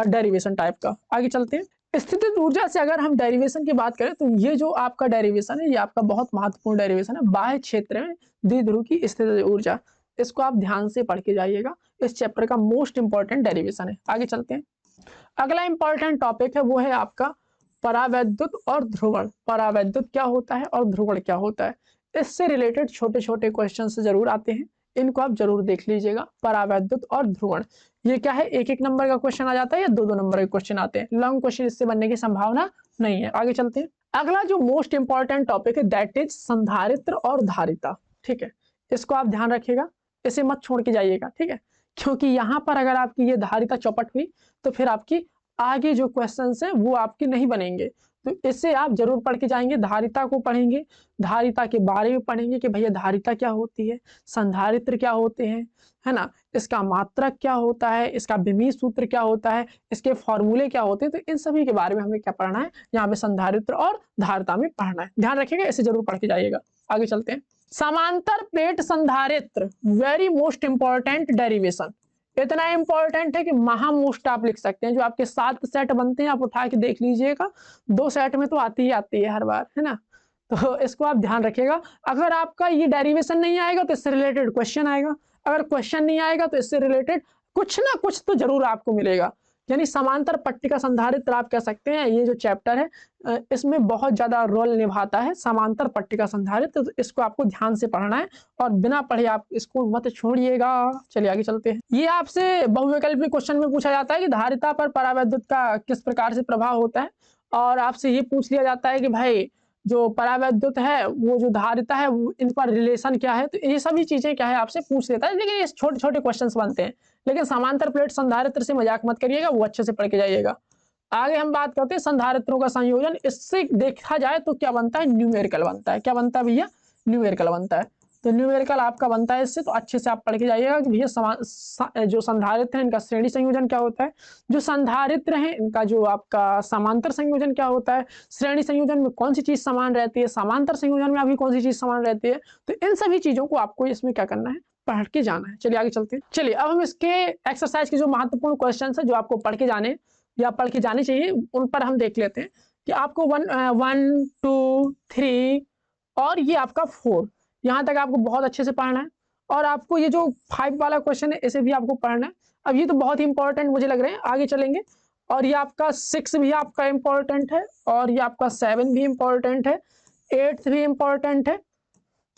डेरिवेशन टाइप का। आगे चलते हैं, स्थितिज ऊर्जा से अगर हम डेरिवेशन की बात करें तो ये जो आपका डेरिवेशन है, ये आपका बहुत महत्वपूर्ण डेरिवेशन है, बाह्य क्षेत्र में द्विध्रुव की स्थितिज ऊर्जा। इसको आप ध्यान से पढ़ के जाइएगा, इस चैप्टर का मोस्ट इंपॉर्टेंट डेरिवेशन है। आगे चलते हैं, अगला इंपॉर्टेंट टॉपिक है वो है आपका परावैद्युत और ध्रुवण। परावैद्युत क्या होता है और ध्रुवण क्या होता है, इससे रिलेटेड छोटे छोटे क्वेश्चन जरूर आते हैं। इनको आप जरूर देख लीजिएगा। परावैद्युत और ध्रुवण, ये क्या है, एक एक नंबर का क्वेश्चन आ जाता है या दो दो नंबर के क्वेश्चन आते हैं। लॉन्ग क्वेश्चन इससे बनने की संभावना नहीं है। आगे चलते हैं। अगला जो मोस्ट इंपॉर्टेंट टॉपिक है दैट इज संधारित्र और धारिता। ठीक है, इसको आप ध्यान रखिएगा, इसे मत छोड़ के जाइएगा। ठीक है, क्योंकि यहाँ पर अगर आपकी ये धारिता चौपट हुई तो फिर आपकी आगे जो क्वेश्चंस हैं वो आपके नहीं बनेंगे। तो इससे आप जरूर पढ़ के जाएंगे, धारिता को पढ़ेंगे, धारिता के बारे में पढ़ेंगे कि भैया धारिता क्या होती है, संधारित्र क्या होते हैं, है ना, इसका मात्रक क्या होता है, इसका विमीय सूत्र क्या होता है, इसके फॉर्मूले क्या होते हैं। तो इन सभी के बारे में हमें क्या पढ़ना है, यहाँ पे संधारित्र और धारिता में पढ़ना है। ध्यान रखिएगा, इसे जरूर पढ़ के जाइएगा। आगे चलते हैं। समांतर प्लेट संधारित्र, वेरी मोस्ट इंपॉर्टेंट डेरिवेशन। इतना इंपॉर्टेंट है कि महा मोस्ट आप लिख सकते हैं। जो आपके 7 सेट बनते हैं आप उठा के देख लीजिएगा, 2 सेट में तो आती ही है हर बार, है ना। तो इसको आप ध्यान रखिएगा। अगर आपका ये डेरिवेशन नहीं आएगा तो इससे रिलेटेड क्वेश्चन आएगा, अगर क्वेश्चन नहीं आएगा तो इससे रिलेटेड कुछ ना कुछ तो जरूर आपको मिलेगा। यानी समांतर पट्टिका संधारित्र आप कह सकते हैं, ये जो चैप्टर है इसमें बहुत ज्यादा रोल निभाता है समांतर पट्टिका संधारित्र। तो इसको आपको ध्यान से पढ़ना है और बिना पढ़े आप इसको मत छोड़िएगा। चलिए आगे चलते हैं। ये आपसे बहुविकल्पी क्वेश्चन में पूछा जाता है कि धारिता पर परावैद्युत का किस प्रकार से प्रभाव होता है, और आपसे ये पूछ लिया जाता है कि भाई जो परावैद्युत है वो जो धारिता है वो इन पर रिलेशन क्या है। तो ये सभी चीजें क्या है आपसे पूछ लेता है, लेकिन ये छोटे छोटे क्वेश्चंस बनते हैं। लेकिन समांतर प्लेट संधारित्र से मजाक मत करिएगा, वो अच्छे से पढ़ के जाइएगा। आगे हम बात करते हैं संधारित्रों का संयोजन। इससे देखा जाए तो क्या बनता है, न्यूमेरिकल बनता है। क्या बनता है भैया, न्यूमेरिकल बनता है। तो न्यूमेरिकल आपका बनता है इससे, तो अच्छे से आप पढ़ के जाइएगा कि भैया जो संधारित्र है इनका श्रेणी संयोजन क्या होता है, जो संधारित्र है इनका जो आपका समांतर संयोजन क्या होता है, श्रेणी संयोजन में कौन सी चीज समान रहती है, समांतर संयोजन में अभी कौन सी चीज समान रहती है। तो इन सभी चीजों को आपको इसमें क्या करना है, पढ़ के जाना है। चलिए आगे चलते हैं। चलिए अब हम इसके एक्सरसाइज के जो महत्वपूर्ण क्वेश्चन है जो आपको पढ़ के जाने या पढ़ के जाने चाहिए उन पर हम देख लेते हैं कि आपको 1 2 3 और ये आपका 4 यहाँ तक आपको बहुत अच्छे से पढ़ना है। और आपको ये जो 5 वाला क्वेश्चन है इसे भी आपको पढ़ना है। अब ये तो बहुत ही इंपॉर्टेंट मुझे लग रहे हैं, आगे चलेंगे। और ये आपका 6 भी आपका इंपॉर्टेंट है, और ये आपका 7 भी इंपॉर्टेंट है, 8 भी इंपॉर्टेंट है।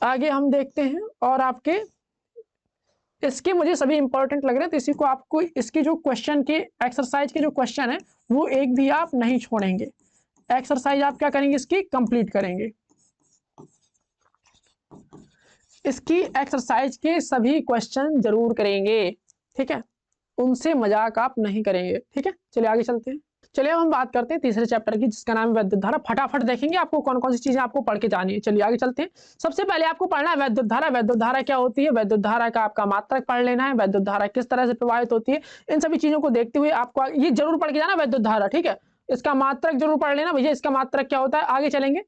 आगे हम देखते हैं, और आपके इसके मुझे सभी इंपॉर्टेंट लग रहे हैं। तो इसी को आपको इसकी जो क्वेश्चन के एक्सरसाइज के जो क्वेश्चन है वो एक भी आप नहीं छोड़ेंगे। एक्सरसाइज आप क्या करेंगे, इसकी कंप्लीट करेंगे। इसकी एक्सरसाइज के सभी क्वेश्चन जरूर करेंगे, ठीक है, उनसे मजाक आप नहीं करेंगे। ठीक है, चलिए आगे चलते हैं। चलिए अब हम बात करते हैं तीसरे चैप्टर की जिसका नाम है वैद्युत धारा। फटाफट देखेंगे आपको कौन कौन सी चीजें आपको पढ़ के जानी है। चलिए आगे चलते हैं। सबसे पहले आपको पढ़ना है वैद्युत धारा। वैद्युत धारा क्या होती है, वैद्युत धारा का आपका मात्रक पढ़ लेना है, वैद्युत धारा किस तरह से प्रभावित होती है। इन सभी चीजों को देखते हुए आपको ये जरूर पढ़ के जाना वैद्युत धारा। ठीक है, इसका मात्रक जरूर पढ़ लेना भैया, इसका मात्रक क्या होता है। आगे चलेंगे।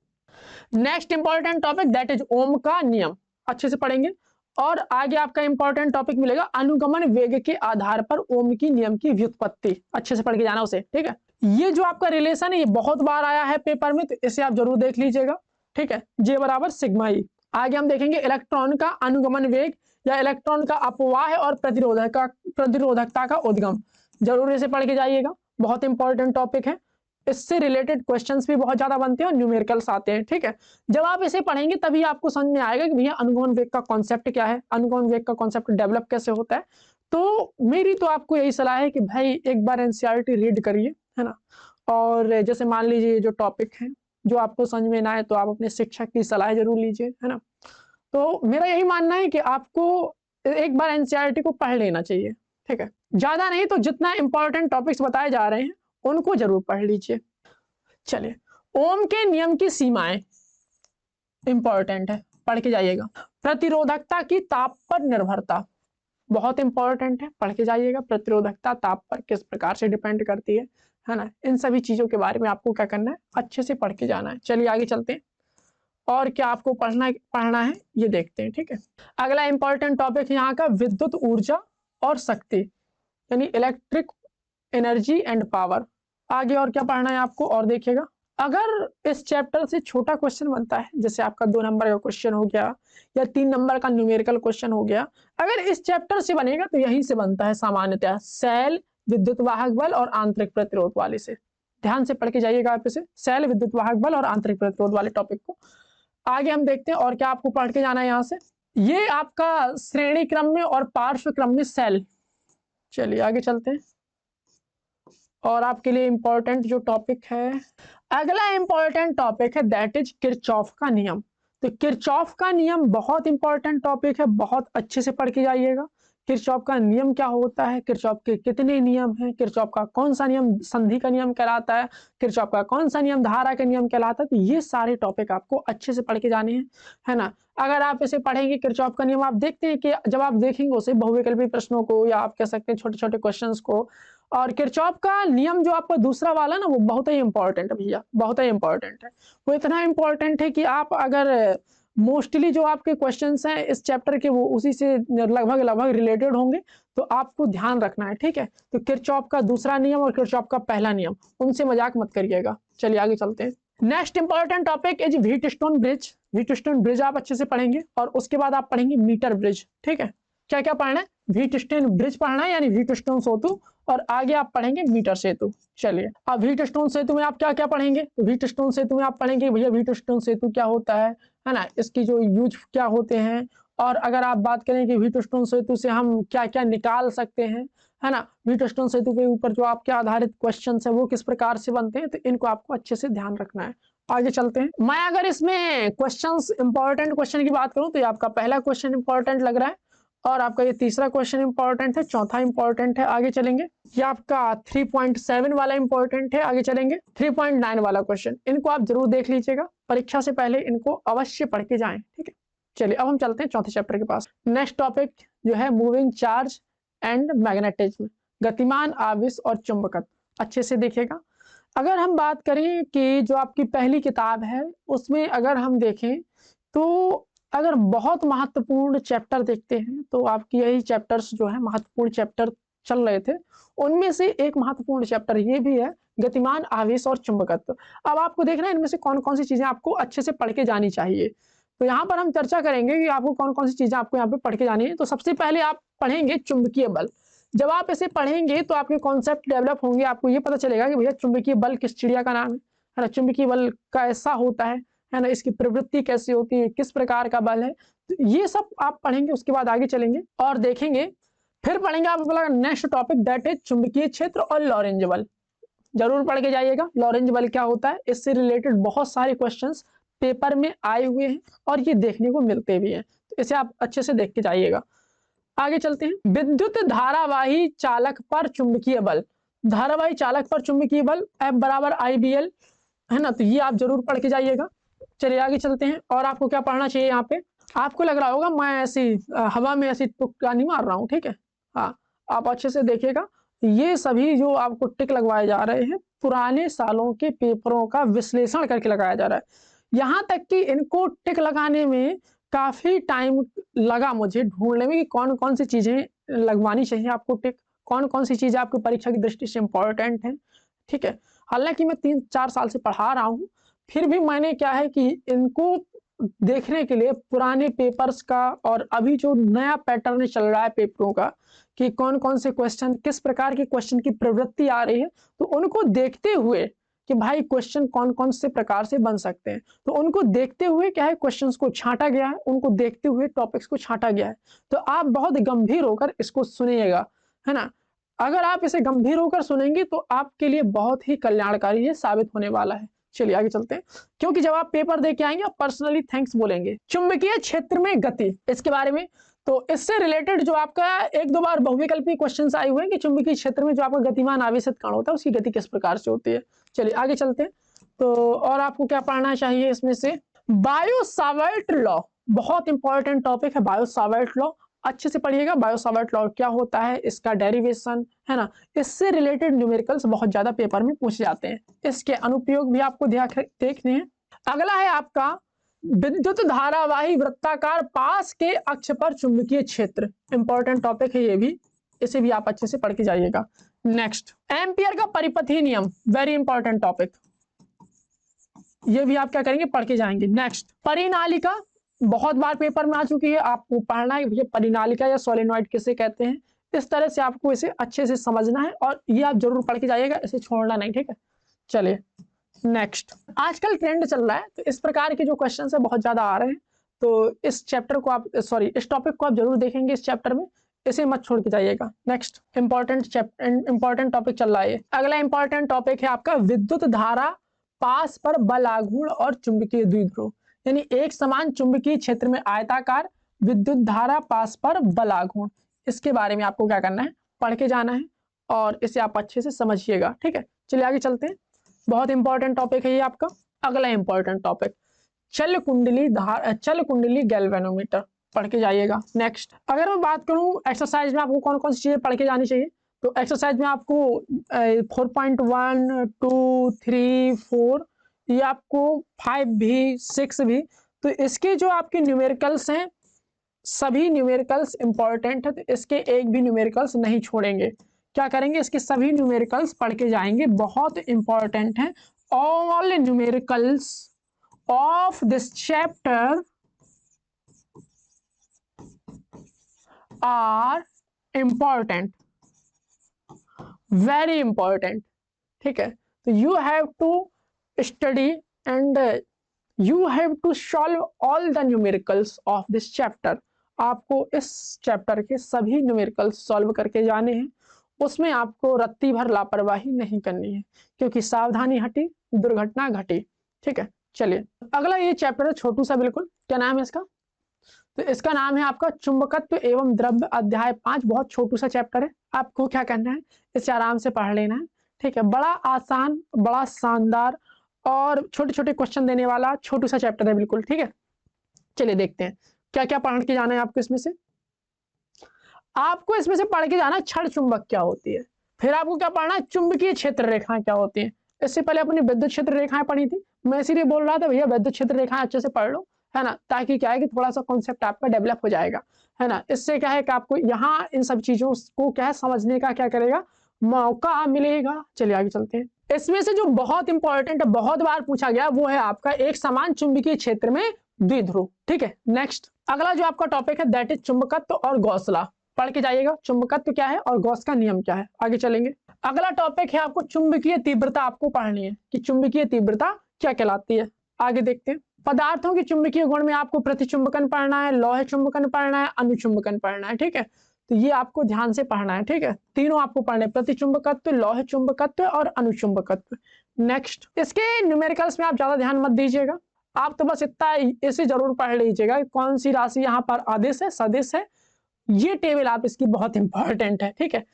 Next important topic that is Ohm का नियम, अच्छे से पढ़ेंगे। और आगे आपका इंपॉर्टेंट टॉपिक मिलेगा अनुगमन वेग के आधार पर ओम की नियम की व्युत्पत्ति, अच्छे से पढ़ के जाना उसे। ठीक है, ये जो आपका रिलेशन है ये बहुत बार आया है पेपर में, तो इसे आप जरूर देख लीजिएगा। ठीक है, J बराबर सिग्मा ई। आगे हम देखेंगे इलेक्ट्रॉन का अनुगमन वेग या इलेक्ट्रॉन का अपवाह और प्रतिरोधकता का उद्गम, जरूर इसे पढ़ के जाइएगा, बहुत इंपॉर्टेंट टॉपिक है। इससे रिलेटेड क्वेश्चंस भी बहुत ज्यादा बनते हैं और न्यूमेरिकल्स आते हैं। ठीक है, जब आप इसे पढ़ेंगे तभी आपको समझ में आएगा कि भैया अनुगमन वेग का कॉन्सेप्ट क्या है, अनुगमन वेग का कॉन्सेप्ट डेवलप कैसे होता है। तो मेरी तो आपको यही सलाह है कि भाई एक बार एनसीईआरटी रीड करिए, है ना। और जैसे मान लीजिए जो टॉपिक है जो आपको समझ में ना आए तो आप अपने शिक्षक की सलाह जरूर लीजिए, है ना। तो मेरा यही मानना है कि आपको एक बार एनसीईआरटी को पढ़ लेना चाहिए। ठीक है, ज्यादा नहीं तो जितना इंपॉर्टेंट टॉपिक्स बताए जा रहे हैं उनको जरूर पढ़ लीजिए। चलिए, ओम के नियम की सीमाएं इंपॉर्टेंट है, पढ़ के जाइएगा। प्रतिरोधकता की ताप पर निर्भरता बहुत इंपॉर्टेंट है, पढ़ के जाइएगा। प्रतिरोधकता ताप पर किस प्रकार से डिपेंड करती है ना। इन सभी चीजों के बारे में आपको क्या करना है, अच्छे से पढ़ के जाना है। चलिए आगे चलते हैं, और क्या आपको पढ़ना है ये देखते हैं। ठीक है, अगला इंपॉर्टेंट टॉपिक यहाँ का विद्युत ऊर्जा और शक्ति, यानी इलेक्ट्रिक एनर्जी एंड पावर। आगे और क्या पढ़ना है आपको, और देखिएगा अगर इस चैप्टर से छोटा क्वेश्चन बनता है, जैसे आपका 2 नंबर का क्वेश्चन हो गया या 3 नंबर का न्यूमेरिकल क्वेश्चन हो गया, अगर इस चैप्टर से बनेगा तो यहीं से बनता है सामान्यतः, सेल, विद्युत वाहक बल और आंतरिक प्रतिरोध वाले से। ध्यान से पढ़ के जाइएगा आप इसे, सेल, विद्युत वाहक बल और आंतरिक प्रतिरोध वाले टॉपिक को। आगे हम देखते हैं और क्या आपको पढ़ के जाना है यहाँ से। ये आपका श्रेणी क्रम में और पार्श्व क्रम में सेल। चलिए आगे चलते हैं। और आपके लिए इंपॉर्टेंट जो टॉपिक है, अगला इंपॉर्टेंट टॉपिक है दैट इज किरचॉफ का नियम। तो किरचॉफ का नियम बहुत इंपॉर्टेंट टॉपिक है, बहुत अच्छे से पढ़ के जाइएगा। किरचॉफ का नियम क्या होता है, किरचॉफ के कितने नियम हैं, किरचॉफ का कौन सा नियम संधि का नियम कहलाता है, किरचॉफ का कौन सा नियम धारा का नियम कहलाता है। तो ये सारे टॉपिक आपको अच्छे से पढ़ के जाने हैं, है ना। अगर आप इसे पढ़ेंगे किरचॉफ का नियम, आप देखते हैं कि जब आप देखेंगे उसे बहुविकल्पी प्रश्नों को या आप कह सकते हैं छोटे छोटे क्वेश्चंस को, और किरचॉफ का नियम जो आपका दूसरा वाला ना वो बहुत ही इंपॉर्टेंट है भैया, बहुत ही इंपॉर्टेंट है। वो इतना इंपॉर्टेंट है कि आप अगर मोस्टली जो आपके क्वेश्चंस हैं इस चैप्टर के वो उसी से लगभग रिलेटेड होंगे, तो आपको ध्यान रखना है, ठीक है। तो किरचॉफ का दूसरा नियम और किरचॉफ का पहला नियम, उनसे मजाक मत करिएगा। चलिए आगे चलते हैं। Next important topic is Wheatstone bridge. Wheatstone bridge आप अच्छे से पढ़ेंगे और उसके बाद आप पढ़ेंगे मीटर ब्रिज, ठीक है। क्या क्या पढ़ना है, व्हीटस्टोन ब्रिज पढ़ना है यानी व्हीटस्टोन सेतु, और आगे आप पढ़ेंगे मीटर सेतु। चलिए अब व्हीटस्टोन सेतु में आप क्या क्या पढ़ेंगे, तो व्हीटस्टोन सेतु में आप पढ़ेंगे भैया व्हीटस्टोन सेतु क्या होता है ना, इसकी जो यूज क्या होते हैं, और अगर आप बात करें कि व्हीटस्टोन सेतु से हम क्या क्या निकाल सकते हैं, है ना, व्हीटस्टोन सेतु के ऊपर जो आपके आधारित क्वेश्चन है वो किस प्रकार से बनते हैं, तो इनको आपको अच्छे से ध्यान रखना है। आगे चलते हैं। मैं अगर इसमें क्वेश्चंस इंपॉर्टेंट क्वेश्चन की बात करूं तो ये आपका पहला क्वेश्चन इंपॉर्टेंट लग रहा है, और आपका ये तीसरा क्वेश्चन इंपॉर्टेंट है, चौथा इंपॉर्टेंट है। आगे चलेंगे। ये आपका 3.7 वाला इंपॉर्टेंट है। आगे चलेंगे 3.9 वाला क्वेश्चन, इनको आप जरूर देख लीजिएगा, परीक्षा से पहले इनको अवश्य पढ़ के जाएं, ठीक है। चलिए अब हम चलते हैं चौथे चैप्टर के पास। नेक्स्ट टॉपिक जो है मूविंग चार्ज एंड मैग्नेटिज्म, गतिमान आवेश और चुंबकत्व, अच्छे से देखिएगा। अगर हम बात करें कि जो आपकी पहली किताब है उसमें अगर हम देखें तो अगर बहुत महत्वपूर्ण चैप्टर देखते हैं तो आपकी यही चैप्टर्स जो है महत्वपूर्ण चैप्टर चल रहे थे, उनमें से एक महत्वपूर्ण चैप्टर ये भी है गतिमान आवेश और चुंबकत्व। अब आपको देखना है इनमें से कौन कौन सी चीजें आपको अच्छे से पढ़ के जानी चाहिए। तो यहाँ पर हम चर्चा करेंगे कि आपको कौन कौन सी चीजें आपको यहाँ पे पढ़ के जानी है। तो सबसे पहले आप पढ़ेंगे चुंबकीय बल। जब आप इसे पढ़ेंगे तो आपके कॉन्सेप्ट डेवलप होंगे, आपको ये पता चलेगा कि भैया चुंबकीय बल किस चिड़िया का नाम है ना, चुंबकीय बल का ऐसा होता है ना, इसकी प्रवृत्ति कैसी होती है, किस प्रकार का बल है, तो ये सब आप पढ़ेंगे। उसके बाद आगे चलेंगे और देखेंगे, फिर पढ़ेंगे आप अपना नेक्स्ट टॉपिक दैट इज चुंबकीय क्षेत्र और लॉरेंज बल। जरूर पढ़ के जाइएगा लॉरेंज बल क्या होता है, इससे रिलेटेड बहुत सारे क्वेश्चंस पेपर में आए हुए हैं और ये देखने को मिलते भी हैं, तो इसे आप अच्छे से देख के जाइएगा। आगे चलते हैं। विद्युत धारावाही चालक पर चुंबकीय बल, धारावाही चालक पर चुंबकीय बल F=IBL, है ना, तो ये आप जरूर पढ़ के जाइएगा। चलिए आगे चलते हैं। और आपको क्या पढ़ना चाहिए, यहाँ पे आपको लग रहा होगा मैं ऐसी हवा में ऐसी तुक्का नहीं मार रहा हूँ, ठीक है। हाँ, आप अच्छे से देखिएगा, ये सभी जो आपको टिक लगवाए जा रहे हैं पुराने सालों के पेपरों का विश्लेषण करके लगाया जा रहा है। यहाँ तक कि इनको टिक लगाने में काफी टाइम लगा मुझे ढूंढने में कि कौन कौन सी चीजें लगवानी चाहिए आपको टिक, कौन कौन सी चीजें आपकी परीक्षा की दृष्टि से इंपॉर्टेंट है, ठीक है। हालांकि मैं 3-4 साल से पढ़ा रहा हूँ, फिर भी मैंने क्या है कि इनको देखने के लिए पुराने पेपर्स का और अभी जो नया पैटर्न चल रहा है पेपरों का कि कौन कौन से क्वेश्चन किस प्रकार के क्वेश्चन की प्रवृत्ति आ रही है, तो उनको देखते हुए कि भाई क्वेश्चन कौन कौन से प्रकार से बन सकते हैं, तो उनको देखते हुए क्या है क्वेश्चंस को छांटा गया है, उनको देखते हुए टॉपिक्स को छांटा गया है। तो आप बहुत गंभीर होकर इसको सुनिएगा, है ना। अगर आप इसे गंभीर होकर सुनेंगे तो आपके लिए बहुत ही कल्याणकारी ये साबित होने वाला है। चलिए आगे चलते हैं, क्योंकि जब आप पेपर दे के आएंगे आप पर्सनली थैंक्स बोलेंगे। चुंबकीय क्षेत्र में गति, इसके बारे में, तो इससे रिलेटेड जो आपका 1-2 बार बहुविकल्पी क्वेश्चंस आए हुए हैं कि चुंबकीय क्षेत्र में जो आपका गतिमान आवेशित कण होता है उसकी गति किस प्रकार से होती है। चलिए आगे चलते हैं। तो और आपको क्या पढ़ना चाहिए इसमें से, बायो-सावर्ट लॉ, बहुत इंपॉर्टेंट टॉपिक है बायो-सावर्ट लॉ, अच्छे से पढ़िएगा। बायो-सावर्ट लॉ क्या होता है, इसका डेरिवेशन, है ना, इससे रिलेटेड न्यूमेरिकल्स बहुत ज्यादा पेपर में पूछे जाते हैं, इसके अनुप्रयोग भी आपको देखने हैं। अगला है आपका विद्युत धारावाही वृत्ताकार पास के अक्ष पर चुंबकीय क्षेत्र, इंपॉर्टेंट टॉपिक है ये भी, इसे भी आप अच्छे से पढ़ के जाइएगा। नेक्स्ट, एम्पियर का परिपथीय नियम, वेरी इंपॉर्टेंट टॉपिक, ये भी आप क्या करेंगे पढ़ के जाएंगे। नेक्स्ट, परिनालिका, बहुत बार पेपर में आ चुकी है, आपको पढ़ना है ये परिनालिका या सोलेनॉइड किसे कहते हैं, इस तरह से आपको इसे अच्छे से समझना है और ये आप जरूर पढ़ के जाइएगा, इसे छोड़ना नहीं, ठीक है। चलिए नेक्स्ट, आजकल ट्रेंड चल रहा है तो इस प्रकार के जो क्वेश्चन है बहुत ज्यादा आ रहे हैं, तो इस चैप्टर को आप इस टॉपिक को आप जरूर देखेंगे इस चैप्टर में, इसे मत छोड़ के जाइएगा। नेक्स्ट इंपॉर्टेंट टॉपिक चल रहा है। अगला इंपॉर्टेंट टॉपिक है आपका विद्युत धारा पास पर बल आघूर्ण और चुंबकीय द्विध्रुव, यानी एक समान चुंबकीय क्षेत्र में आयताकार विद्युत धारा पास पर बल आघूर्ण, इसके बारे में आपको क्या करना है, पढ़ के जाना है और इसे आप अच्छे से समझिएगा। ठीक है, चलिए आगे चलते हैं। बहुत इंपॉर्टेंट टॉपिक है ये आपका। अगला इंपॉर्टेंट टॉपिक चल कुंडली गैल्वेनोमीटर, पढ़ के जाइएगा। नेक्स्ट अगर मैं बात करूं एक्सरसाइज में आपको कौन कौन सी चीजें पढ़ के जानी चाहिए, तो एक्सरसाइज में आपको 4.1, 2, 3, 4, ये आपको 5 भी 6 भी, तो इसके जो आपके न्यूमेरिकल्स हैं सभी न्यूमेरिकल्स इंपॉर्टेंट है, तो इसके एक भी न्यूमेरिकल्स नहीं छोड़ेंगे। क्या करेंगे, इसके सभी न्यूमेरिकल्स पढ़ के जाएंगे, बहुत इंपॉर्टेंट है। All numericals of this chapter are important, very important. ठीक है, तो you have to study and you have to solve all the numericals of this chapter. आपको इस चैप्टर के सभी न्यूमेरिकल्स सॉल्व करके जाने हैं, उसमें आपको रत्ती भर लापरवाही नहीं करनी है, क्योंकि सावधानी हटी दुर्घटना घटी। ठीक है, चलिए अगला ये चैप्टर है छोटू सा बिल्कुल, क्या नाम है इसका, तो इसका नाम है आपका चुंबकत्व एवं द्रव्य अध्याय 5। बहुत छोटू सा चैप्टर है, आपको क्या करना है, इसे आराम से पढ़ लेना है। ठीक है, बड़ा आसान, बड़ा शानदार और छोटे छोटे क्वेश्चन देने वाला छोटू सा चैप्टर है बिल्कुल। ठीक है, चलिए देखते हैं क्या क्या पढ़ के जाना है आपको इसमें से। आपको इसमें से पढ़ के जाना क्षण चुंबक क्या होती है, फिर आपको क्या पढ़ना है, चुंबकीय क्षेत्र रेखाएं क्या होती हैं। इससे पहले अपनी विद्युत क्षेत्र रेखाएं पढ़ी थी, मैं इसीलिए बोल रहा था भैया विद्युत क्षेत्र रेखाएं अच्छे से पढ़ लो, है ना, ताकि क्या है कि थोड़ा सा कॉन्सेप्ट आपका डेवलप हो जाएगा, है ना। इससे क्या है कि आपको यहाँ इन सब चीजों को क्या है समझने का क्या करेगा, मौका मिलेगा। चलिए आगे चलते हैं। इसमें से जो बहुत इंपॉर्टेंट है, बहुत बार पूछा गया, वो है आपका एक समान चुंबकीय क्षेत्र में द्विध्रुव। ठीक है, नेक्स्ट अगला जो आपका टॉपिक है दैट इज चुंबकत्व और गॉस लॉ, पढ़ के जाइएगा चुंबकत्व क्या है और गॉस का नियम क्या है। आगे चलेंगे। अगला टॉपिक है आपको चुंबकीय तीव्रता, आपको पढ़नी है कि चुंबकीय तीव्रता क्या कहलाती है। आगे देखते हैं। पदार्थों के चुंबकीय गुण में आपको प्रतिचुंबकन पढ़ना है, लौह चुंबकन पढ़ना है, अनुचुंबकन पढ़ना है। ठीक है, तो ये आपको ध्यान से पढ़ना है। ठीक है, तीनों आपको पढ़ने, प्रतिचुंबकत्व, लौह चुंबकत्व और अनुचुंबकत्व। नेक्स्ट इसके न्यूमेरिकल्स में आप ज्यादा ध्यान मत दीजिएगा, आप तो बस इतना इसे जरूर पढ़ लीजिएगा कौन सी राशि यहाँ पर आदिश है सदिश है। ये टेबल आप इसकी बहुत इंपॉर्टेंट है। ठीक है,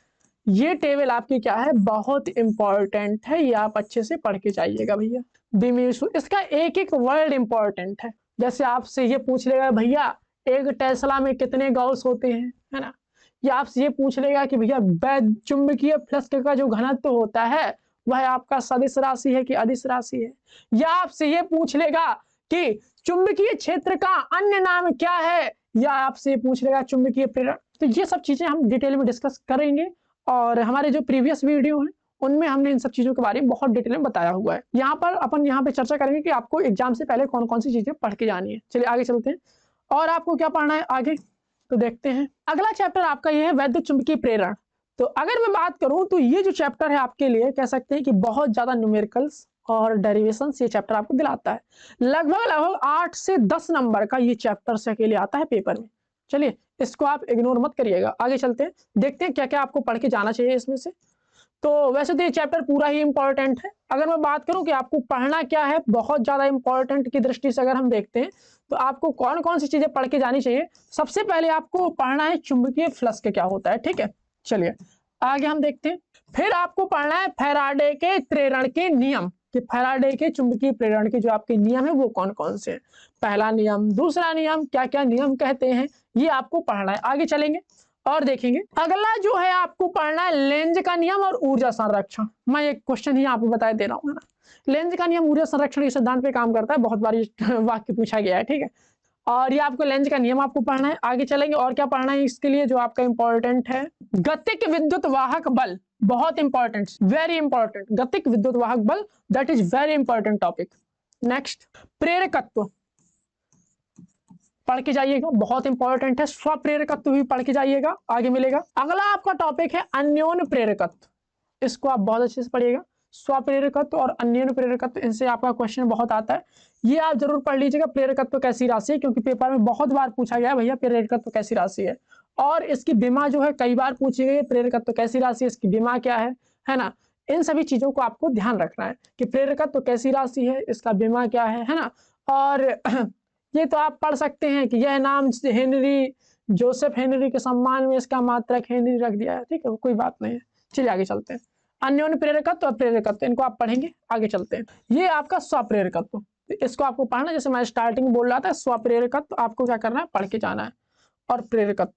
ये टेबल आपकी क्या है, बहुत इंपॉर्टेंट है, ये आप अच्छे से पढ़ के जाइएगा भैया। इसका एक एक वर्ड इंपॉर्टेंट है, जैसे आपसे ये पूछ लेगा भैया एक टेस्ला में कितने गॉस होते हैं, है ना, या आपसे ये पूछ लेगा कि भैया चुंबकीय फ्लक्स का जो घनत्व होता है वह आपका सदिश राशि है कि अदिश राशि है, या आपसे ये पूछ लेगा कि चुंबकीय क्षेत्र का अन्य नाम क्या है, या आपसे पूछ लेगा चुंबकीय प्रेरण। तो ये सब चीजें हम डिटेल में डिस्कस करेंगे, और हमारे जो प्रीवियस वीडियो हैं उनमें हमने इन सब चीजों के बारे में बहुत डिटेल में बताया हुआ है। यहाँ पर अपन यहाँ पे चर्चा करेंगे कि आपको एग्जाम से पहले कौन कौन सी चीजें पढ़ के जानी है। चलिए आगे चलते हैं, और आपको क्या पढ़ना है आगे तो देखते हैं। अगला चैप्टर आपका ये है वैद्युत चुंबकीय प्रेरण। तो अगर मैं बात करूं तो ये जो चैप्टर है आपके लिए कह सकते हैं कि बहुत ज्यादा न्यूमेरिकल्स और डेरिवेशंस ये चैप्टर आपको दिलाता है। लगभग 8 से 10 नंबर का ये चैप्टर से अकेले आता है पेपर में। चलिए इसको आप इग्नोर मत करिएगा, आगे चलते हैं, देखते हैं क्या क्या आपको पढ़ के जाना चाहिए इसमें से। तो वैसे तो ये चैप्टर पूरा ही इंपॉर्टेंट है। अगर मैं बात करूं कि आपको पढ़ना क्या है, बहुत ज्यादा इंपॉर्टेंट की दृष्टि से अगर हम देखते हैं तो आपको कौन कौन सी चीजें पढ़ के जानी चाहिए। सबसे पहले आपको पढ़ना है चुंबकीय फ्लक्स क्या होता है। ठीक है, चलिए आगे हम देखते हैं। फिर आपको पढ़ना है फैराडे के प्रेरण के नियम, कि फैराडे के चुंबकीय प्रेरण के जो आपके नियम है वो कौन कौन से हैं, पहला नियम, दूसरा नियम, क्या क्या नियम कहते हैं, ये आपको पढ़ना है। आगे चलेंगे और देखेंगे। अगला जो है आपको पढ़ना है लेंज का नियम और ऊर्जा संरक्षण। मैं एक क्वेश्चन ही आपको बता दे रहा हूँ, है ना। लेंज का नियम ऊर्जा संरक्षण के सिद्धांत पे काम करता है, बहुत बार वाक्य पूछा गया है। ठीक है, और ये आपको लेंज का नियम आपको पढ़ना है। आगे चलेंगे और क्या पढ़ना है इसके लिए जो आपका इंपॉर्टेंट है, गतिक विद्युत वाहक बल, बहुत इंपॉर्टेंट, वेरी इंपॉर्टेंट, गतिक विद्युत वाहक बल, that is very important topic. Next प्रेरकत्व पढ़ के जाइएगा, बहुत इंपॉर्टेंट है। स्वप्रेरकत्व भी पढ़ के जाइएगा, आगे मिलेगा। अगला आपका टॉपिक है अन्योन्य प्रेरकत्व, इसको आप बहुत अच्छे से पढ़िएगा। स्वप्रेरकत्व और अन्योन्य इनसे आपका क्वेश्चन बहुत आता है। ये आप जरूर पढ़ लीजिएगा, प्रेरकत्व कैसी राशि है, क्योंकि पेपर में बहुत बार पूछा गया भैया प्रेरकत्व कैसी राशि है। और इसकी विमा जो है कई बार पूछी गई, प्रेरकत्व कैसी राशि है, इसकी विमा क्या है ना। इन सभी चीजों को आपको ध्यान रखना है कि प्रेरकत्व कैसी राशि है, इसका बीमा क्या है ना। और ये तो आप पढ़ सकते हैं कि यह नाम हेनरी जोसेफ हेनरी के सम्मान में इसका मात्रक हेनरी रख दिया है, ठीक है, कोई बात नहीं है। चलिए आगे चलते हैं। अन्योन्य प्रेरकत्व और प्रेरकत्व इनको आप पढ़ेंगे, आगे चलते हैं। ये आपका स्वप्रेरकत्व, इसको आपको पढ़ना, जैसे मैं स्टार्टिंग बोल रहा था, स्वप्रेरकत्व आपको क्या करना है, पढ़ के जाना है। और प्रेरकत्व,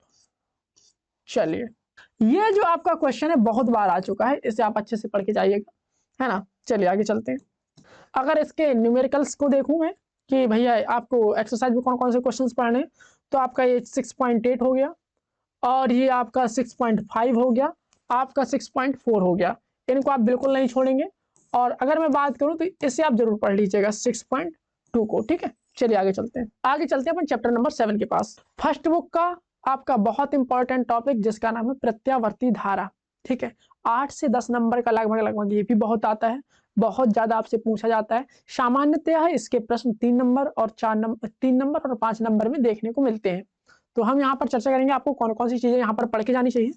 चलिए ये जो आपका क्वेश्चन है बहुत बार आ चुका है, इसे आप अच्छे से पढ़ के जाइएगा, है ना। चलिए आगे चलते हैं। अगर इसके न्यूमेरिकल्स को देखूं मैं कि भैया आपको एक्सरसाइज में कौन कौन से क्वेश्चंस पढ़ने, तो आपका ये 6.8 हो गया, और ये आपका 6.5 हो गया, आपका 6.4 हो गया। इनको आप बिल्कुल नहीं छोड़ेंगे। और अगर मैं बात करूं तो इसे आप जरूर पढ़ लीजिएगा 6.2 को, ठीक है। चलिए आगे चलते हैं। आगे चलते हैं अपन चैप्टर नंबर 7 के पास। फर्स्ट बुक का आपका बहुत इंपॉर्टेंट टॉपिक जिसका नाम है प्रत्यावर्ती धारा, ठीक है। 8 से 10 नंबर का लगभग ये भी बहुत आता है, बहुत ज्यादा आपसे पूछा जाता है। सामान्यतः इसके प्रश्न 3 नंबर और 3 नंबर और 5 नंबर में देखने को मिलते हैं। तो हम यहाँ पर चर्चा करेंगे आपको कौन कौन सी चीजें यहाँ पर पढ़ के जानी चाहिए।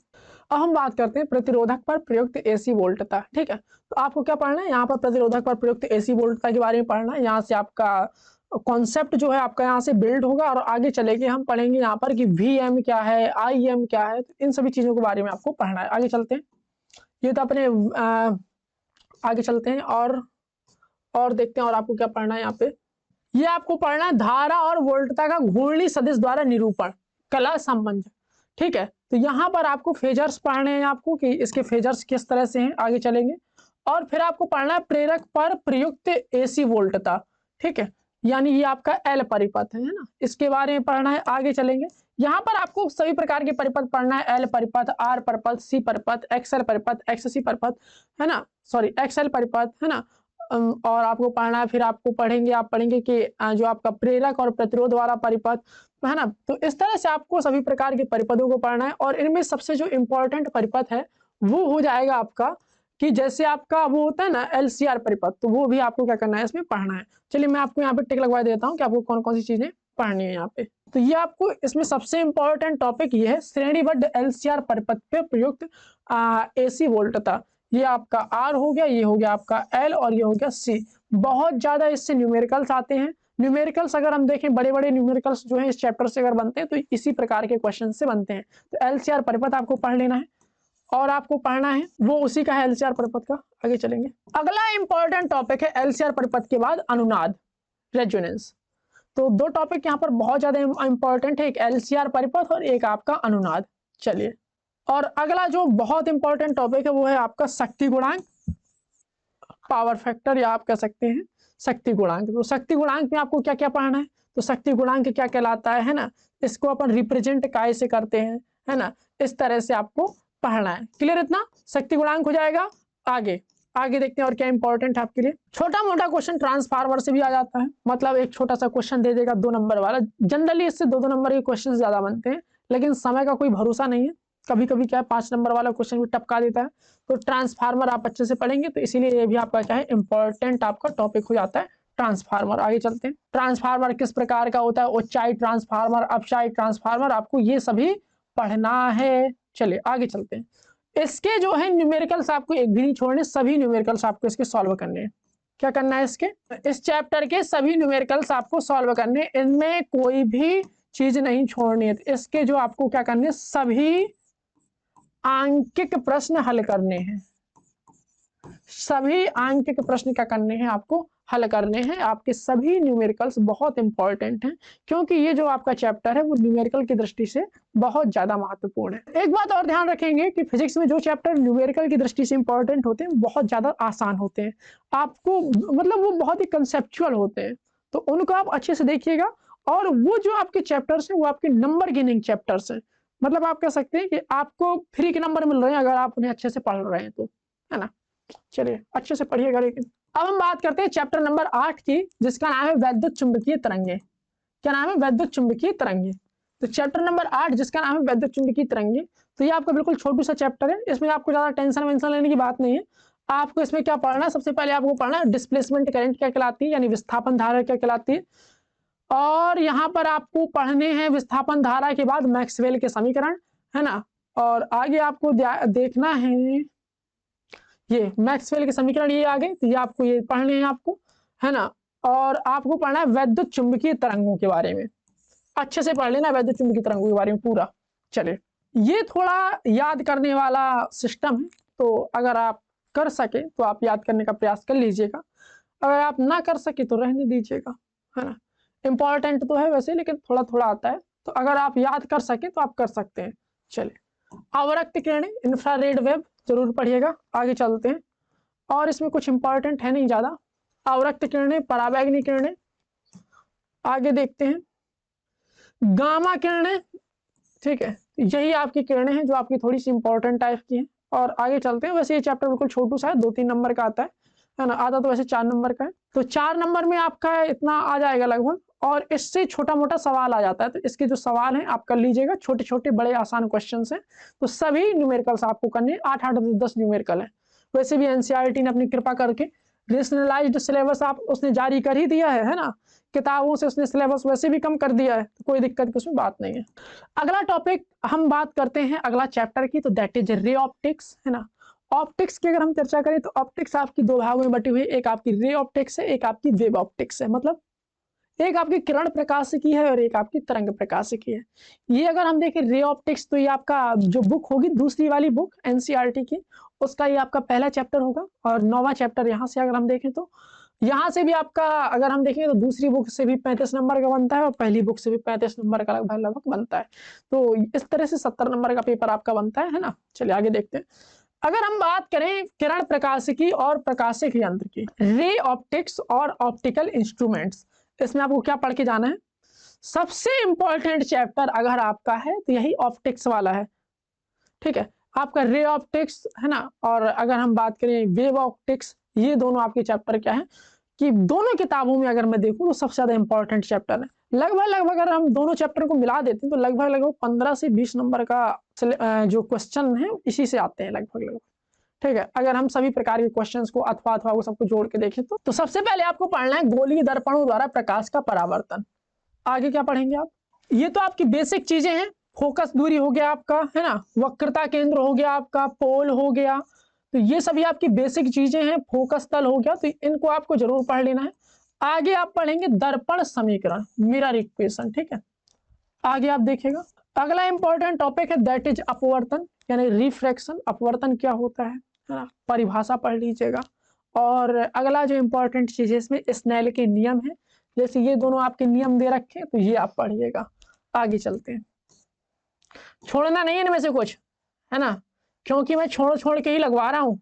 अब हम बात करते हैं प्रतिरोधक पर प्रयुक्त एसी वोल्टता, ठीक है। तो आपको क्या पढ़ना है, यहाँ पर प्रतिरोधक पर प्रयुक्त एसी वोल्टता के बारे में पढ़ना है। यहाँ से आपका कॉन्सेप्ट जो है आपका यहाँ से बिल्ड होगा, और आगे चलेंगे हम पढ़ेंगे यहाँ पर कि वीएम क्या है, आईएम क्या है, तो इन सभी चीजों के बारे में आपको पढ़ना है। आगे चलते हैं। ये तो अपने आगे चलते हैं और देखते हैं और आपको क्या पढ़ना है। यहाँ पे ये आपको पढ़ना है धारा और वोल्टता का घूर्णी सदिश द्वारा निरूपण, कला संबंध, ठीक है। तो यहाँ पर आपको फेजर्स पढ़ने हैं आपको कि इसके फेजर्स किस तरह से हैं, आगे चलेंगे। और फिर आपको पढ़ना है प्रेरक पर प्रयुक्त एसी वोल्टता, ठीक है, यानी ये आपका एल परिपथ है ना, इसके बारे में पढ़ना है, आगे चलेंगे। यहाँ पर आपको सभी प्रकार के परिपथ पढ़ना है, एल परिपथ, आर परिपथ, सी परिपथ, एक्सएल परिपथ, एक्ससी परिपथ, है ना, सॉरी एक्सएल परिपथ, है ना। और आपको पढ़ना है, फिर आपको आप पढ़ेंगे कि जो आपका प्रेरक और प्रतिरोध वाला परिपथ है ना। तो इस तरह से आपको सभी प्रकार के परिपथों को पढ़ना है। और इनमें सबसे जो इम्पोर्टेंट परिपथ है वो हो जाएगा आपका कि जैसे आपका वो होता है ना एलसीआर परिपथ, तो वो भी आपको क्या करना है, इसमें पढ़ना है। चलिए मैं आपको यहाँ पे टिक लगवा देता हूँ कि आपको कौन कौन सी चीजें पढ़नी है यहाँ पे। तो ये आपको इसमें सबसे इंपॉर्टेंट टॉपिक ये है श्रेणीबद्ध एलसीआर परिपथ पे प्रयुक्त एसी वोल्टता। ये आपका आर हो गया, ये हो गया आपका एल, और ये हो गया सी। बहुत ज्यादा इससे न्यूमेरिकल्स आते हैं। न्यूमेरिकल्स अगर हम देखें, बड़े बड़े न्यूमेरिकल्स जो है इस चैप्टर से अगर बनते हैं तो इसी प्रकार के क्वेश्चन से बनते हैं। तो एलसीआर परिपथ आपको पढ़ लेना है, और आपको पढ़ना है वो उसी का है एलसीआर परिपथ का। आगे चलेंगे। अगला इंपॉर्टेंट टॉपिक है एलसीआर परिपथ के बाद अनुनाद, रेजोनेंस। तो दो टॉपिक यहाँ पर बहुत ज्यादा इंपॉर्टेंट है, एक एलसीआर परिपथ और एक आपका अनुनाद। चलिए, और अगला जो बहुत इंपॉर्टेंट टॉपिक है वो है आपका शक्ति गुणांक, पावर फैक्टर, या आप कह सकते हैं शक्ति गुणांक। तो शक्ति गुणांक में आपको क्या क्या पढ़ना है, तो शक्ति गुणांक क्या कहलाता है ना, इसको अपन रिप्रेजेंट काय से करते हैं, है ना, इस तरह से आपको पढ़ना है। क्लियर इतना, शक्ति गुणांक हो जाएगा। आगे देखते हैं और क्या इंपॉर्टेंट है आपके लिए। छोटा मोटा क्वेश्चन ट्रांसफार्मर से भी आ जाता है, मतलब एक छोटा सा क्वेश्चन दे देगा 2 नंबर वाला। जनरली इससे 2-2 नंबर के क्वेश्चन ज्यादा बनते हैं, लेकिन समय का कोई भरोसा नहीं है, कभी कभी क्या है 5 नंबर वाला क्वेश्चन भी टपका देता है। तो ट्रांसफार्मर आप अच्छे से पढ़ेंगे, तो इसीलिए ये भी आपका क्या है इंपॉर्टेंट आपका टॉपिक हो जाता है ट्रांसफार्मर। आगे चलते हैं। ट्रांसफार्मर किस प्रकार का होता है, ऊंचाई ट्रांसफार्मर, अपचाई ट्रांसफार्मर, आपको ये सभी पढ़ना है। चलिए आगे चलते हैं। इसके जो है न्यूमेरिकल्स आपको एक भी नहीं छोड़ने, सभी न्यूमेरिकल्स आपको इसके सॉल्व करने हैं। क्या करना है, इस चैप्टर के सभी न्यूमेरिकल्स आपको सॉल्व करने, इनमें कोई भी चीज नहीं छोड़नी है। इसके जो आपको क्या करने, सभी आंकिक प्रश्न हल करने हैं, सभी आंकिक प्रश्न क्या करने हैं, आपको हल करने हैं। आपके सभी न्यूमेरिकल्स बहुत इंपॉर्टेंट हैं, क्योंकि ये जो आपका चैप्टर है वो न्यूमेरिकल की दृष्टि से बहुत ज्यादा महत्वपूर्ण है। एक बात और ध्यान रखेंगे कि फिजिक्स में जो चैप्टर न्यूमेरिकल की दृष्टि से इंपॉर्टेंट होते हैं बहुत ज्यादा आसान होते हैं, आपको मतलब वो बहुत ही कंसेप्चुअल होते हैं, तो उनको आप अच्छे से देखिएगा। और वो जो आपके चैप्टर्स हैं वो आपके नंबर गेनिंग चैप्टर्स हैं, मतलब आप कह सकते हैं कि आपको फ्री के नंबर मिल रहे हैं अगर आप उन्हें अच्छे से पढ़ रहे हैं तो, है ना। चलिए अच्छे से पढ़िएगा। लेकिन अब हम बात करते हैं चैप्टर नंबर 8 की, जिसका नाम है वैद्युत चुंबकीय तरंगे। क्या नाम है, वैद्युत चुंबकीय तरंगे। तो चैप्टर नंबर 8 जिसका नाम है वैद्युत चुंबकीय तरंगे, तो ये आपका बिल्कुल छोटू सा चैप्टर है, इसमें आपको ज्यादा टेंशन वेंशन लेने की बात नहीं है। आपको इसमें क्या पढ़ना है, सबसे पहले आपको पढ़ना है डिस्प्लेसमेंट करंट क्या कहलाती है, यानी विस्थापन धारा क्या कहलाती है। और यहाँ पर आपको पढ़ने हैं विस्थापन धारा के बाद मैक्सवेल के समीकरण, है ना। और आगे आपको देखना है ये मैक्सवेल के समीकरण, ये आगे तो ये आपको ये पढ़ने हैं आपको, है ना। और आपको पढ़ना है वैद्युत चुंबकीय तरंगों के बारे में, अच्छे से पढ़ लेना वैद्युत चुंबकीय तरंगों के बारे में पूरा। चलिए, ये थोड़ा याद करने वाला सिस्टम है, तो अगर आप कर सके तो आप याद करने का प्रयास कर लीजिएगा, अगर आप ना कर सके तो रहने दीजिएगा, है ना। इंपॉर्टेंट तो है वैसे, लेकिन थोड़ा थोड़ा आता है, तो अगर आप याद कर सके तो आप कर सकते हैं। चलिए, अवरक्त किरणें, इंफ्रारेड वेव जरूर पढ़िएगा। आगे चलते हैं, और इसमें कुछ इंपॉर्टेंट है नहीं ज्यादा। अवरक्त किरणें, पराबैंगनी किरणें, आगे देखते हैं गामा किरणें, ठीक है। यही आपकी किरणें हैं जो आपकी थोड़ी सी इंपॉर्टेंट टाइप की हैं। और आगे चलते हैं, वैसे ये चैप्टर बिल्कुल छोटू सा है, 2-3 नंबर का आता है ना। आता तो वैसे 4 नंबर का है, तो 4 नंबर में आपका इतना आ जाएगा लगभग, और इससे छोटा मोटा सवाल आ जाता है, तो इसके जो सवाल हैं आप कर लीजिएगा, छोटे छोटे बड़े आसान क्वेश्चन हैं, तो सभी न्यूमेरिकल्स आपको करने, 8-8 10 न्यूमेरिकल है। वैसे भी एनसीईआरटी ने अपनी कृपा करके रेशनलाइज्ड सिलेबस आप उसने जारी कर ही दिया है ना। किताबों से उसने सिलेबस वैसे भी कम कर दिया है, तो कोई दिक्कत की उसमें बात नहीं है। अगला टॉपिक हम बात करते हैं अगला चैप्टर की, तो दैट इज रे ऑप्टिक्स, है ना। ऑप्टिक्स की अगर हम चर्चा करें तो ऑप्टिक्स आपकी 2 भागों में बटी हुई है, एक आपकी रे ऑप्टिक्स है, एक आपकी वेव ऑप्टिक्स है। मतलब एक आपकी किरण प्रकाशिकी है और एक आपकी तरंग प्रकाशिकी है। ये अगर हम देखें रे ऑप्टिक्स, तो ये आपका जो बुक होगी दूसरी वाली बुक एनसीईआरटी की, उसका ये आपका पहला चैप्टर होगा, और 9वां चैप्टर यहाँ से अगर हम देखें तो यहाँ से भी आपका अगर हम देखें तो दूसरी बुक से भी 35 नंबर का बनता है, और पहली बुक से भी 35 नंबर का लगभग बनता है। तो इस तरह से 70 नंबर का पेपर आपका बनता है ना। चलिए आगे देखते हैं। अगर हम बात करें किरण प्रकाशिकी और प्रकाशिक यंत्र की, रे ऑप्टिक्स और ऑप्टिकल इंस्ट्रूमेंट्स, इसमें आपको क्या पढ़ के जाना है। सबसे इंपॉर्टेंट चैप्टर अगर आपका है तो यही ऑप्टिक्स वाला है, ठीक है। आपका रे ऑप्टिक्स है ना, और अगर हम बात करें वेव ऑप्टिक्स, ये दोनों आपके चैप्टर क्या है कि दोनों किताबों में अगर मैं देखूं तो सबसे ज्यादा इंपॉर्टेंट चैप्टर है। लगभग अगर हम दोनों चैप्टर को मिला देते हैं तो लगभग 15 से 20 नंबर का जो क्वेश्चन है इसी से आते हैं लगभग, ठीक है। अगर हम सभी प्रकार के क्वेश्चंस को अथवा को सबको जोड़ के देखें तो सबसे पहले आपको पढ़ना है गोलीय दर्पणों द्वारा प्रकाश का परावर्तन। आगे क्या पढ़ेंगे आप, ये तो आपकी बेसिक चीजें हैं। फोकस दूरी हो गया आपका, है ना, वक्रता केंद्र हो गया आपका, पोल हो गया, तो ये सभी आपकी बेसिक चीजें हैं। फोकस तल हो गया, तो इनको आपको जरूर पढ़ लेना है। आगे आप पढ़ेंगे दर्पण समीकरण, मिरर इक्वेशन, ठीक है। आगे आप देखिएगा अगला इंपॉर्टेंट टॉपिक है दैट इज अपवर्तन, यानी रिफ्रैक्शन। अपवर्तन क्या होता है ना, परिभाषा पढ़ लीजिएगा। और अगला जो इंपॉर्टेंट चीज है इसमें स्नेल के नियम है, जैसे ये दोनों आपके नियम दे रखे हैं, तो ये आप पढ़िएगा। आगे चलते हैं, छोड़ना नहीं है इनमें से कुछ, है ना, क्योंकि मैं छोड़ के ही लगवा रहा हूं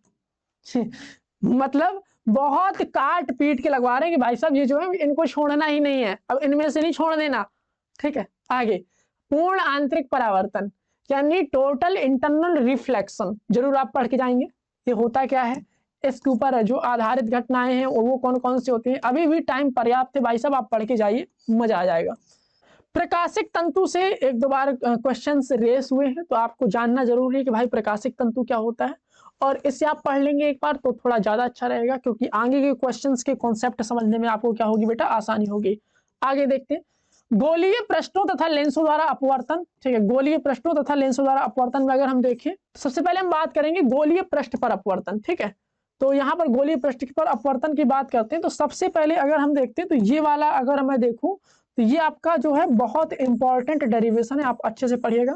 मतलब बहुत काट पीट के लगवा रहे हैं कि भाई साहब ये जो है इनको छोड़ना ही नहीं है, अब इनमें से नहीं छोड़ देना, ठीक है। आगे पूर्ण आंतरिक परावर्तन, यानी टोटल इंटरनल रिफ्लेक्शन, जरूर आप पढ़ के जाएंगे। ये होता क्या है, इसके ऊपर जो आधारित घटनाएं हैं और वो कौन कौन सी होती हैं, अभी भी टाइम पर्याप्त है भाई साहब, आप पढ़ के जाइए, मजा आ जाएगा। प्रकाशिक तंतु से 1-2 बार क्वेश्चन रेस हुए हैं, तो आपको जानना जरूरी है कि भाई प्रकाशिक तंतु क्या होता है, और इससे आप पढ़ लेंगे एक बार तो थोड़ा ज्यादा अच्छा रहेगा, क्योंकि आगे के क्वेश्चंस के कॉन्सेप्ट समझने में आपको क्या होगी बेटा, आसानी होगी। आगे देखते हैं गोलीय पृष्ठों तथा लेंसों द्वारा अपवर्तन, ठीक है। गोलीय पृष्ठों तथा लेंसों द्वारा अपवर्तन में अगर हम देखें, सबसे पहले हम बात करेंगे गोलीय पृष्ठ पर अपवर्तन, ठीक है। तो यहाँ पर गोलीय पृष्ठ पर अपवर्तन की बात करते हैं, तो सबसे पहले अगर हम देखते हैं तो ये वाला अगर मैं देखूं तो ये आपका जो है बहुत इंपॉर्टेंट डेरिवेशन है, आप अच्छे से पढ़िएगा।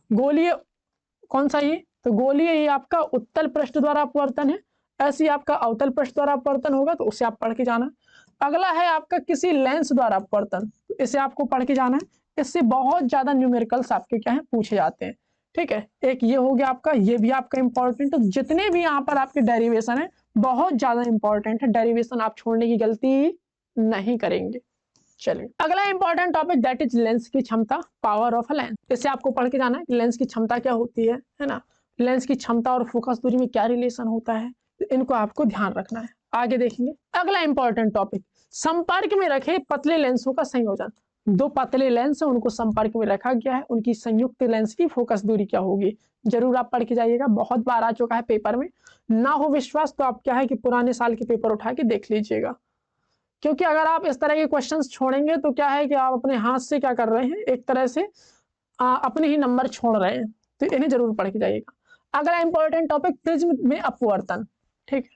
गोलीय कौन सा, ये तो गोलीय ये आपका उत्तल पृष्ठ द्वारा अपवर्तन है, ऐसे आपका अवतल पृष्ठ द्वारा अपवर्तन होगा, तो उसे आप पढ़ के जाना। अगला है आपका किसी लेंस द्वारा अपवर्तन, तो इसे आपको पढ़ के जाना है। इससे बहुत ज्यादा न्यूमेरिकल्स आपके क्या है पूछे जाते हैं, ठीक है। एक ये हो गया आपका, ये भी आपका इंपॉर्टेंट, तो जितने भी यहाँ पर आपके डेरिवेशन है बहुत ज्यादा इंपॉर्टेंट है, डेरिवेशन आप छोड़ने की गलती नहीं करेंगे। चलिए अगला important topic that is lens की क्षमता, पावर ऑफ अ लेंस। इससे आपको पढ़ के जाना है कि लेंस की क्षमता क्या होती है ना, लेंस की क्षमता और फोकस दूरी में क्या रिलेशन होता है, तो इनको आपको ध्यान रखना है। आगे देखेंगे अगला इंपॉर्टेंट टॉपिक, संपर्क में रखे पतले लेंसों का संयोजन। दो पतले लेंस है उनको संपर्क में रखा गया है, उनकी संयुक्त लेंस की फोकस दूरी क्या होगी। जरूर आप पढ़ के जाइएगा, बहुत बार आ चुका है पेपर में। ना हो विश्वास तो आप क्या है कि पुराने साल के पेपर उठा के देख लीजिएगा, क्योंकि अगर आप इस तरह के क्वेश्चंस छोड़ेंगे तो क्या है कि आप अपने हाथ से क्या कर रहे हैं, एक तरह से अपने ही नंबर छोड़ रहे हैं। तो इन्हें जरूर पढ़ के जाइएगा। अगला इंपॉर्टेंट टॉपिक प्रिज्म में अपवर्तन। ठीक है,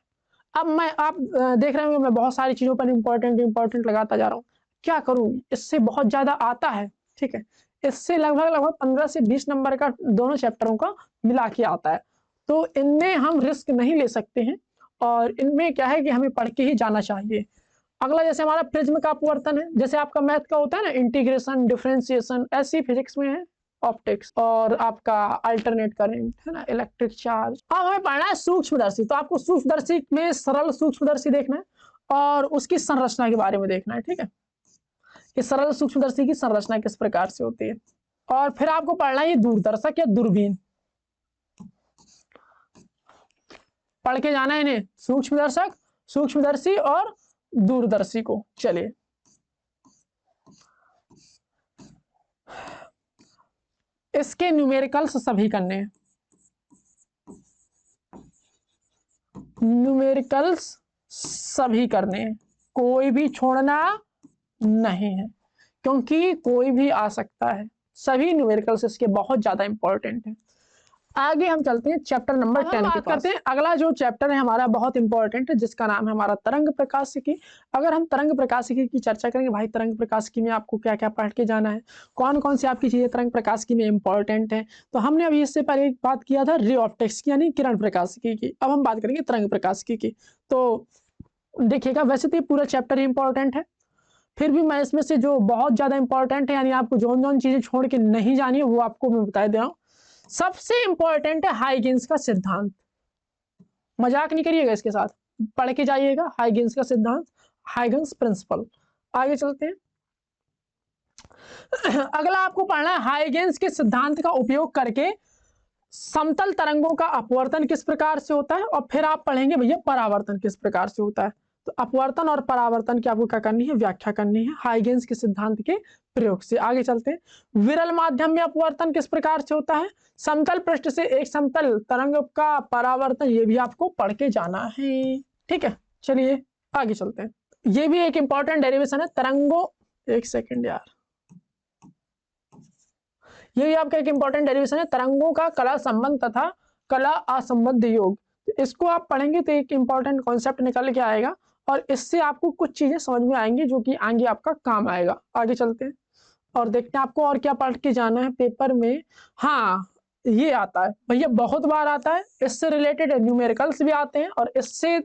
अब आप देख रहे होंगे मैं बहुत सारी चीजों पर इंपॉर्टेंट लगाता जा रहा हूँ। क्या करूँ, इससे बहुत ज्यादा आता है। ठीक है, इससे लगभग 15 से 20 नंबर का दोनों चैप्टरों का मिला के आता है। तो इनमें हम रिस्क नहीं ले सकते हैं और इनमें क्या है कि हमें पढ़ के ही जाना चाहिए। अगला जैसे हमारा प्रिज्म का अपवर्तन है, जैसे आपका मैथ का होता है ना इंटीग्रेशन, डिफरेंशिएशन, ऐसी फिजिक्स में है ऑप्टिक्स, और आपका अल्टरनेट करंट है ना, इलेक्ट्रिक चार्ज। अब हमें पढ़ना है सूक्ष्मदर्शी। तो आपको सूक्ष्मदर्शी में सरल सूक्ष्मदर्शी देखना है और उसकी संरचना के बारे में देखना है। ठीक है, कि सरल सूक्ष्मदर्शी की संरचना किस प्रकार से होती है। और फिर आपको पढ़ना है दूरदर्शक या दूरबीन, पढ़ के जाना है इन्हें, सूक्ष्मदर्शक, सूक्ष्मदर्शी और दूरदर्शी को। चलिए, इसके न्यूमेरिकल्स सभी करने हैं, न्यूमेरिकल्स सभी करने हैं, कोई भी छोड़ना नहीं है, क्योंकि कोई भी आ सकता है। सभी न्यूमेरिकल्स इसके बहुत ज्यादा इंपॉर्टेंट है। आगे हम चलते हैं चैप्टर नंबर 10 की करते हैं। अगला जो चैप्टर है हमारा बहुत इंपॉर्टेंट है, जिसका नाम है हमारा तरंग प्रकाशिकी। अगर हम तरंग प्रकाशिकी की चर्चा करेंगे, भाई तरंग प्रकाशिकी में आपको क्या क्या पढ़ के जाना है, कौन कौन सी आपकी चीजें तरंग प्रकाशिकी में इंपॉर्टेंट है। तो हमने अभी इससे पहले एक बात किया था रे ऑप्टिक्स की, यानी किरण प्रकाशिकी की। अब हम बात करेंगे तरंग प्रकाशिकी की। तो देखिएगा, वैसे तो पूरा चैप्टर ही इंपॉर्टेंट है, फिर भी मैं इसमें से जो बहुत ज्यादा इंपॉर्टेंट है, यानी आपको जो चीजें छोड़ के नहीं जानी है वो आपको मैं बता दे रहा हूँ। सबसे इंपॉर्टेंट है हाइगेन्स का सिद्धांत। मजाक नहीं करिएगा इसके साथ, पढ़ के जाइएगा हाइगेन्स का सिद्धांत, हाइगेन्स प्रिंसिपल। आगे चलते हैं। अगला आपको पढ़ना है हाइगेन्स के सिद्धांत का उपयोग करके समतल तरंगों का अपवर्तन किस प्रकार से होता है, और फिर आप पढ़ेंगे भैया परावर्तन किस प्रकार से होता है। तो अपवर्तन और परावर्तन की आपको क्या करनी है, व्याख्या करनी है हाइगेन्स के सिद्धांत के प्रयोग से। आगे चलते हैं। विरल माध्यम में अपवर्तन किस प्रकार से होता है, समतल पृष्ठ से एक समतल तरंग का परावर्तन, ये भी आपको पढ़ के जाना है। ठीक है, चलिए आगे चलते हैं। ये भी एक इंपॉर्टेंट डेरिवेशन है तरंगों, एक सेकेंड यार, ये भी आपका एक इंपॉर्टेंट डेरिवेशन है तरंगों का कला संबंध तथा कला असंबद्ध योग। तो इसको आप पढ़ेंगे तो एक इंपॉर्टेंट कॉन्सेप्ट निकल के आएगा और इससे आपको कुछ चीजें समझ में आएंगी जो कि आगे आपका काम आएगा। आगे चलते हैं और देखते हैं आपको और क्या पढ़ के जाना है पेपर में। हाँ, ये आता है भैया, बहुत बार आता है, इससे रिलेटेड न्यूमेरिकल्स भी आते हैं और इससे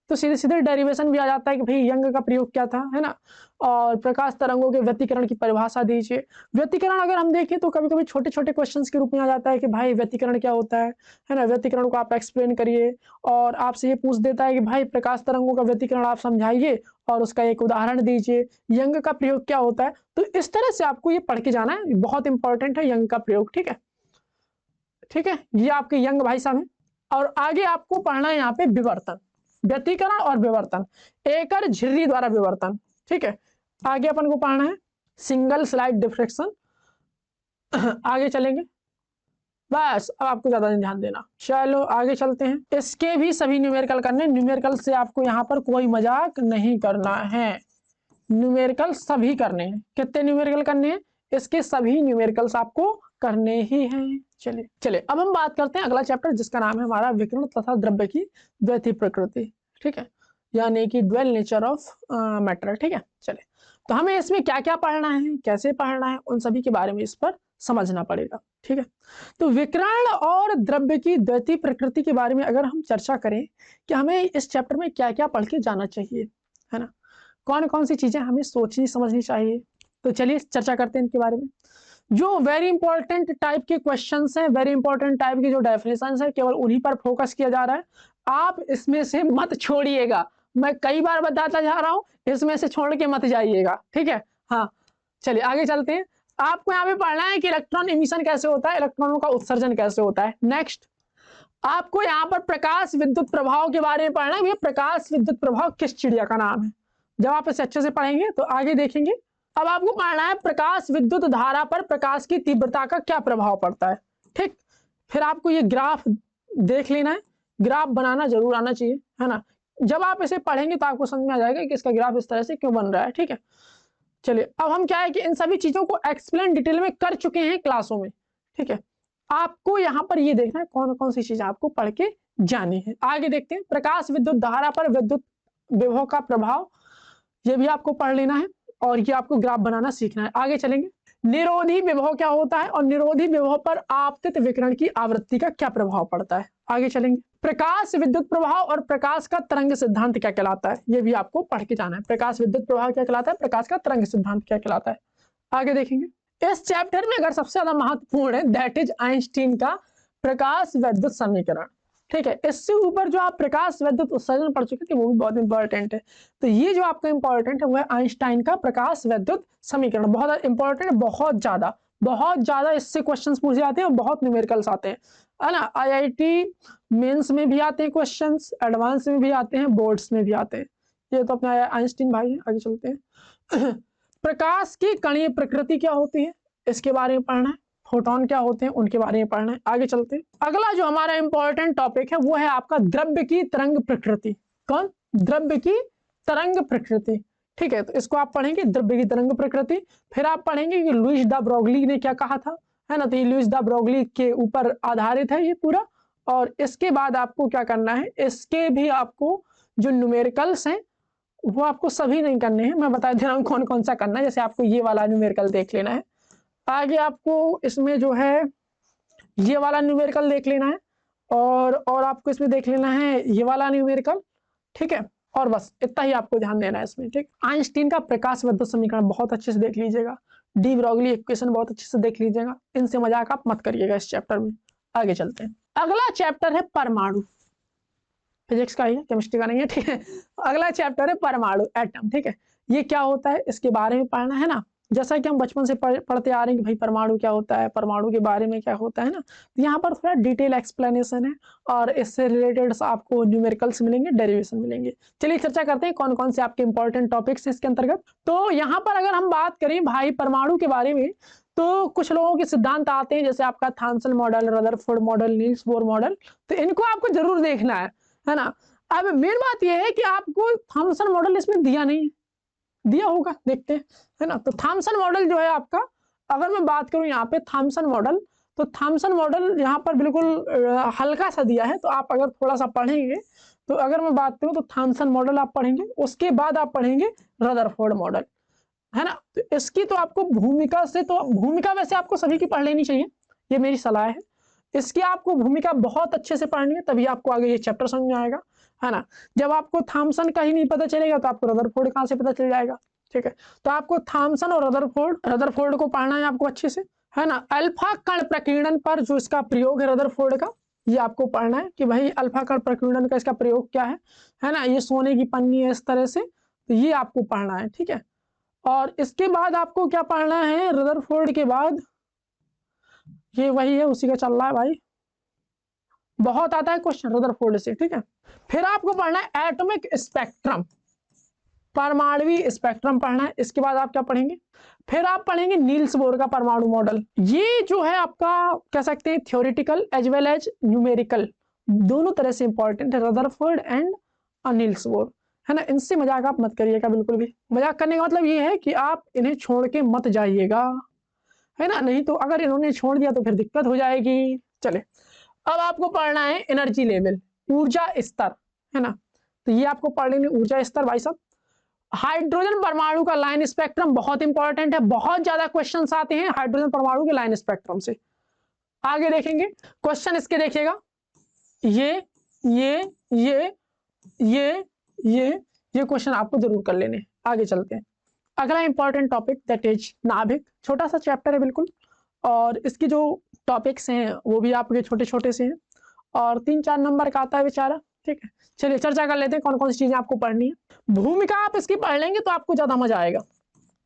तो सीधे सीधे डेरिवेशन भी आ जाता है कि भाई यंग का प्रयोग क्या था, है ना। और प्रकाश तरंगों के व्यतिकरण की परिभाषा दीजिए। व्यतिकरण अगर हम देखें तो कभी कभी छोटे छोटे क्वेश्चंस के रूप में आ जाता है कि भाई व्यतिकरण क्या होता है ना, व्यतिकरण को आप एक्सप्लेन करिए। और आपसे ये पूछ देता है कि भाई प्रकाश तरंगों का व्यतिकरण आप समझाइए और उसका एक उदाहरण दीजिए, यंग का प्रयोग क्या होता है। तो इस तरह से आपको ये पढ़ के जाना है, बहुत इंपॉर्टेंट है यंग का प्रयोग। ठीक है, ठीक है, ये आपके यंग भाई साहब है। और आगे आपको पढ़ना है यहाँ पे विवर्तन, व्यतिकरण और विवर्तन, एकर झिर्री द्वारा विवर्तन। ठीक है, आगे अपन को पढ़ना है सिंगल स्लाइड डिफ्रेक्शन। आगे चलेंगे, बस अब आपको ज्यादा नहीं ध्यान देना। चलो आगे चलते हैं। इसके भी सभी न्यूमेरिकल करने, न्यूमेरिकल से आपको यहाँ पर कोई मजाक नहीं करना है, न्यूमेरिकल सभी करने हैं। कितने न्यूमेरिकल करने हैं, इसके सभी न्यूमेरिकल्स आपको करने ही हैं। चलिए चलिए अब हम बात करते हैं अगला चैप्टर, जिसका नाम है हमारा विकिरण तथा द्रव्य की द्वैती प्रकृति। ठीक है, यानी कि ड्वेल नेचर ऑफ मैटर। ठीक है, चलिए तो हमें इसमें क्या क्या पढ़ना है, कैसे पढ़ना है, उन सभी के बारे में इस पर समझना पड़ेगा। ठीक है, तो विकिरण और द्रव्य की द्वैती प्रकृति के बारे में अगर हम चर्चा करें कि हमें इस चैप्टर में क्या क्या पढ़ के जाना चाहिए, है ना, कौन कौन सी चीजें हमें सोचनी समझनी चाहिए, तो चलिए चर्चा करते हैं इनके बारे में। जो वेरी इंपॉर्टेंट टाइप के क्वेश्चंस हैं, वेरी इंपॉर्टेंट टाइप की जो डेफिनेशंस है, केवल उन्हीं पर फोकस किया जा रहा है। आप इसमें से मत छोड़िएगा, मैं कई बार बताता जा रहा हूं, इसमें से छोड़ के मत जाइएगा। ठीक है, हाँ चलिए आगे चलते हैं। आपको यहाँ पे पढ़ना है कि इलेक्ट्रॉन इमिशन कैसे होता है, इलेक्ट्रॉनों का उत्सर्जन कैसे होता है। नेक्स्ट आपको यहाँ पर प्रकाश विद्युत प्रभाव के बारे में पढ़ना है। प्रकाश विद्युत प्रभाव किस चिड़िया का नाम है। जब आप इसे अच्छे से पढ़ेंगे तो आगे देखेंगे अब आपको पढ़ना है प्रकाश विद्युत धारा पर प्रकाश की तीव्रता का क्या प्रभाव पड़ता है। ठीक, फिर आपको ये ग्राफ देख लेना है, ग्राफ बनाना जरूर आना चाहिए, है ना। जब आप इसे पढ़ेंगे तो आपको समझ में आ जाएगा कि इसका ग्राफ इस तरह से क्यों बन रहा है। ठीक है, चलिए अब हम क्या है कि इन सभी चीजों को एक्सप्लेन डिटेल में कर चुके हैं क्लासों में। ठीक है, आपको यहाँ पर ये देखना है कौन कौन सी चीजें आपको पढ़ के जानी है। आगे देखते हैं प्रकाश विद्युत धारा पर विद्युत विभव का प्रभाव, ये भी आपको पढ़ लेना है और ये आपको ग्राफ बनाना सीखना है। आगे चलेंगे, निरोधी विभव क्या होता है और निरोधी विभव पर आपतित विकिरण की आवृत्ति का क्या प्रभाव पड़ता है। आगे चलेंगे, प्रकाश विद्युत प्रभाव और प्रकाश का तरंग सिद्धांत क्या कहलाता है, ये भी आपको पढ़ के जाना है। प्रकाश विद्युत प्रभाव क्या कहलाता है, प्रकाश का तरंग सिद्धांत क्या कहलाता है। आगे देखेंगे, इस चैप्टर में अगर सबसे ज्यादा महत्वपूर्ण है दैट इज आइंस्टीन का प्रकाश विद्युत समीकरण। ठीक है, इससे ऊपर जो आप प्रकाश विद्युत उत्सर्जन पढ़ चुके थे वो भी बहुत इंपॉर्टेंट है। तो ये जो आपका इंपॉर्टेंट है वो है आइंस्टाइन का प्रकाश विद्युत समीकरण, बहुत इंपॉर्टेंट है, बहुत ज्यादा इससे क्वेश्चंस पूछे जाते हैं और बहुत न्यूमेरिकल्स आते हैं, है ना। IIT मेंस में भी आते हैं क्वेश्चंस, एडवांस में भी आते हैं, बोर्ड्स में भी आते हैं। ये तो अपना आइंस्टीन भाई है। आगे चलते हैं प्रकाश की कणीय प्रकृति क्या होती है, इसके बारे में पढ़ना है। फोटोन क्या होते हैं उनके बारे में पढ़ना है। आगे चलते हैं, अगला जो हमारा इंपॉर्टेंट टॉपिक है वो है आपका द्रव्य की तरंग प्रकृति। कौन, द्रव्य की तरंग प्रकृति। ठीक है, तो इसको आप पढ़ेंगे द्रव्य की तरंग प्रकृति। फिर आप पढ़ेंगे कि लुईस दा ब्रोगली ने क्या कहा था, है ना। तो ये लुईस दा ब्रोगली के ऊपर आधारित है ये पूरा। और इसके बाद आपको क्या करना है, इसके भी आपको जो न्यूमेरिकल्स हैं वो आपको सभी नहीं करने हैं, मैं बता दे रहा हूँ कौन कौन सा करना है। जैसे आपको ये वाला न्यूमेरिकल देख लेना है, आगे आपको इसमें जो है ये वाला न्यूमेरिकल देख लेना है, और आपको इसमें देख लेना है ये वाला न्यूमेरिकल। ठीक है, और बस इतना ही आपको ध्यान देना है इसमें। ठीक, आइंस्टीन का प्रकाश विद्युत समीकरण बहुत अच्छे से देख लीजिएगा, डी ब्रोगली इक्वेशन बहुत अच्छे से देख लीजिएगा, इनसे मजाक आप मत करिएगा इस चैप्टर में। आगे चलते हैं, अगला चैप्टर है परमाणु, फिजिक्स का ही है, केमिस्ट्री का नहीं है। ठीक है, अगला चैप्टर है परमाणु, एटम। ठीक है, ये क्या होता है इसके बारे में पढ़ना है ना। जैसा कि हम बचपन से पढ़ते आ रहे हैं कि भाई परमाणु क्या होता है, परमाणु के बारे में क्या होता है ना, तो यहाँ पर थोड़ा डिटेल एक्सप्लेनेशन है और इससे रिलेटेड आपको न्यूमेरिकल्स मिलेंगे, डेरिवेशन मिलेंगे। चलिए चर्चा करते हैं कौन कौन से आपके इंपॉर्टेंट टॉपिक्स हैं इसके अंतर्गत। तो यहाँ पर अगर हम बात करें भाई परमाणु के बारे में, तो कुछ लोगों के सिद्धांत आते हैं जैसे आपका Thomson model, Rutherford model, Niels Bohr model, तो इनको आपको जरूर देखना है ना। अब मेन बात यह है कि आपको थॉम्सन मॉडल इसमें दिया नहीं है, दिया होगा, देखते हैं, है ना। तो थॉम्सन मॉडल जो है आपका, अगर मैं बात करूं यहाँ पे थॉम्सन मॉडल, तो थॉम्सन मॉडल यहाँ पर बिल्कुल हल्का सा दिया है। तो आप अगर थोड़ा सा पढ़ेंगे, तो अगर मैं बात करूं तो थॉम्सन मॉडल आप पढ़ेंगे, उसके बाद आप पढ़ेंगे रदरफोर्ड मॉडल, है ना। तो इसकी तो आपको भूमिका से, तो भूमिका वैसे आपको सभी की पढ़ लेनी चाहिए, ये मेरी सलाह है। इसकी आपको भूमिका बहुत अच्छे से पढ़नी है, तभी आपको आगे ये चैप्टर समझ में आएगा, है ना। जब आपको थॉम्सन का ही नहीं पता चलेगा तो आपको रदरफोर्ड कहाँ से पता चल जाएगा। ठीक है, तो आपको थॉम्सन और रदरफोर्ड को पढ़ना है आपको अच्छे से, है ना। अल्फा कण प्रकीर्णन पर जो इसका प्रयोग है रदरफोर्ड का, ये आपको पढ़ना है कि भाई अल्फा कण प्रकीर्णन का इसका प्रयोग क्या है ना। ये सोने की पन्नी है इस तरह से, तो ये आपको पढ़ना है। ठीक है, और इसके बाद आपको क्या पढ़ना है, रदरफोर्ड के बाद ये वही है, उसी का चल रहा है भाई, बहुत आता है क्वेश्चन रदरफोर्ड से। ठीक है, फिर आपको पढ़ना है एटॉमिक स्पेक्ट्रम, परमाणु स्पेक्ट्रम पढ़ना है। इसके बाद आप क्या पढ़ेंगे, फिर आप पढ़ेंगे नील्स बोर का परमाणु मॉडल। ये जो है आपका कह सकते हैं theoretical as well as numerical, दोनों तरह से इंपॉर्टेंट है, रदरफोर्ड एंड नील्स बोर, है ना। इनसे मजाक आप मत करिएगा, बिल्कुल भी मजाक करने का मतलब ये है कि आप इन्हें छोड़ के मत जाइएगा, है ना। नहीं तो अगर इन्होंने छोड़ दिया तो फिर दिक्कत हो जाएगी। चले, अब आपको पढ़ना है एनर्जी लेवल, ऊर्जा स्तर, है ना। तो ये आपको पढ़ लेंगे ऊर्जा स्तर भाई साहब। हाइड्रोजन परमाणु का लाइन स्पेक्ट्रम बहुत इंपॉर्टेंट है, बहुत ज्यादा क्वेश्चंस आते हैं हाइड्रोजन परमाणु के लाइन स्पेक्ट्रम से। आगे देखेंगे क्वेश्चन इसके, देखिएगा ये क्वेश्चन आपको जरूर कर लेने। आगे चलते हैं, अगला इंपॉर्टेंट टॉपिक दैट इज नाभिक, छोटा सा चैप्टर है बिल्कुल, और इसकी जो टॉपिक्स हैं वो भी आपके छोटे छोटे से हैं और 3-4 नंबर का आता है बेचारा। ठीक है, चलिए चर्चा कर लेते हैं कौन कौन सी चीजें आपको पढ़नी है। भूमिका आप इसकी पढ़ लेंगे तो आपको ज्यादा मजा आएगा,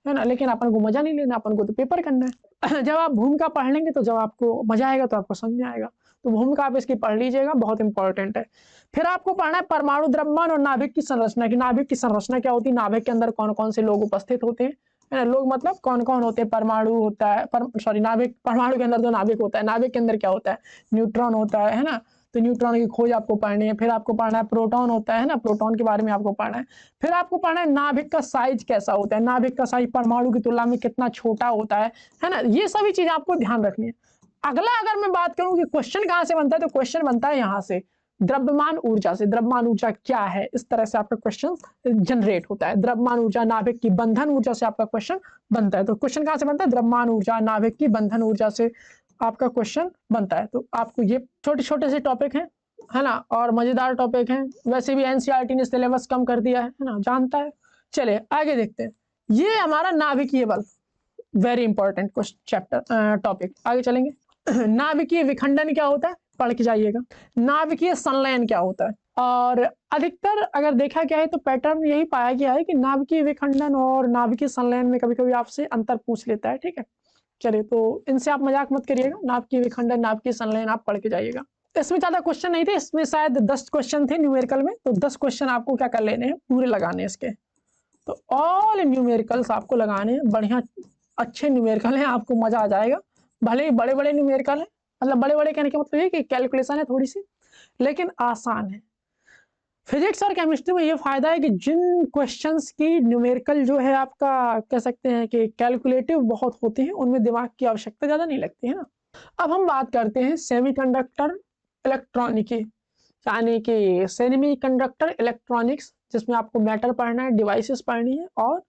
है ना, लेकिन अपन को मजा नहीं लेना, अपन को तो पेपर करना है। जब आप भूमिका पढ़ लेंगे तो जब आपको मजा आएगा तो आपको समझ में आएगा, तो भूमिका आप इसकी पढ़ लीजिएगा, बहुत इंपॉर्टेंट है। फिर आपको पढ़ना है परमाणु द्रव्यमान और नाभिक की संरचना की, नाभिक की संरचना क्या होती है, नाभिक के अंदर कौन कौन से लोग उपस्थित होते हैं, है ना। लोग मतलब कौन कौन होते हैं, परमाणु होता है, नाभिक, परमाणु के अंदर तो नाभिक होता है, नाभिक के अंदर क्या होता है, न्यूट्रॉन होता है ना। तो न्यूट्रॉन की खोज आपको पढ़नी है। फिर आपको पढ़ना है प्रोटॉन होता है ना, प्रोटॉन के बारे में आपको पढ़ना है। फिर आपको पढ़ना है नाभिक का साइज कैसा होता है, नाभिक का साइज परमाणु की तुलना में कितना छोटा होता है ना। ये सभी चीजें आपको ध्यान रखनी है। अगला अगर मैं बात करूं कि क्वेश्चन कहां से बनता है, तो क्वेश्चन बनता है यहाँ से, द्रव्यमान ऊर्जा से। द्रव्यमान ऊर्जा क्या है, इस तरह से आपका क्वेश्चन जनरेट होता है। द्रव्यमान ऊर्जा नाभिक की बंधन ऊर्जा से आपका क्वेश्चन बनता है। तो क्वेश्चन कहां से बनता है, द्रव्यमान ऊर्जा नाभिक की बंधन ऊर्जा से आपका क्वेश्चन बनता है। तो आपको ये छोटे छोटे से टॉपिक हैं, है ना, और मजेदार टॉपिक हैं। वैसे भी एनसीईआरटी ने सिलेबस कम कर दिया है ना, जानता है। चलिए आगे देखते हैं। ये हमारा नाभिकीय बल, very important question chapter topic. आगे चलेंगे। नाभिकीय विखंडन क्या होता है, पढ़ के जाइएगा। नाभिकीय संलयन क्या होता है, और अधिकतर अगर देखा गया है तो पैटर्न यही पाया गया है कि नाभिकीय विखंडन और नाभिकीय संलयन में कभी कभी आपसे अंतर पूछ लेता है, ठीक है। चलिए, तो इनसे आप मजाक मत करिएगा। नाभिकीय विखंडन, नाभिकीय संलयन आप पढ़ के जाइएगा। इसमें ज्यादा क्वेश्चन नहीं थे, इसमें शायद 10 क्वेश्चन थे न्यूमेरिकल में। तो 10 क्वेश्चन आपको क्या कर लेने हैं, पूरे लगाने हैं इसके। तो ऑल न्यूमेरिकल्स आपको लगाने हैं, बढ़िया अच्छे न्यूमेरिकल हैं, आपको मजा आ जाएगा। भले ही बड़े बड़े न्यूमेरिकल है, मतलब बड़े बड़े कहने का मतलब ये कि कैलकुलेशन है थोड़ी सी, लेकिन आसान है। फिजिक्स और केमिस्ट्री में ये फायदा है कि जिन क्वेश्चंस की न्यूमेरिकल जो है आपका कह सकते हैं कि कैलकुलेटिव बहुत होते हैं, उनमें दिमाग की आवश्यकता ज्यादा नहीं लगती है ना। अब हम बात करते हैं सेमीकंडक्टर इलेक्ट्रॉनिकी, यानी कि सेमीकंडक्टर इलेक्ट्रॉनिक्स, जिसमें आपको मैटर पढ़ना है, डिवाइसेस पढ़नी है और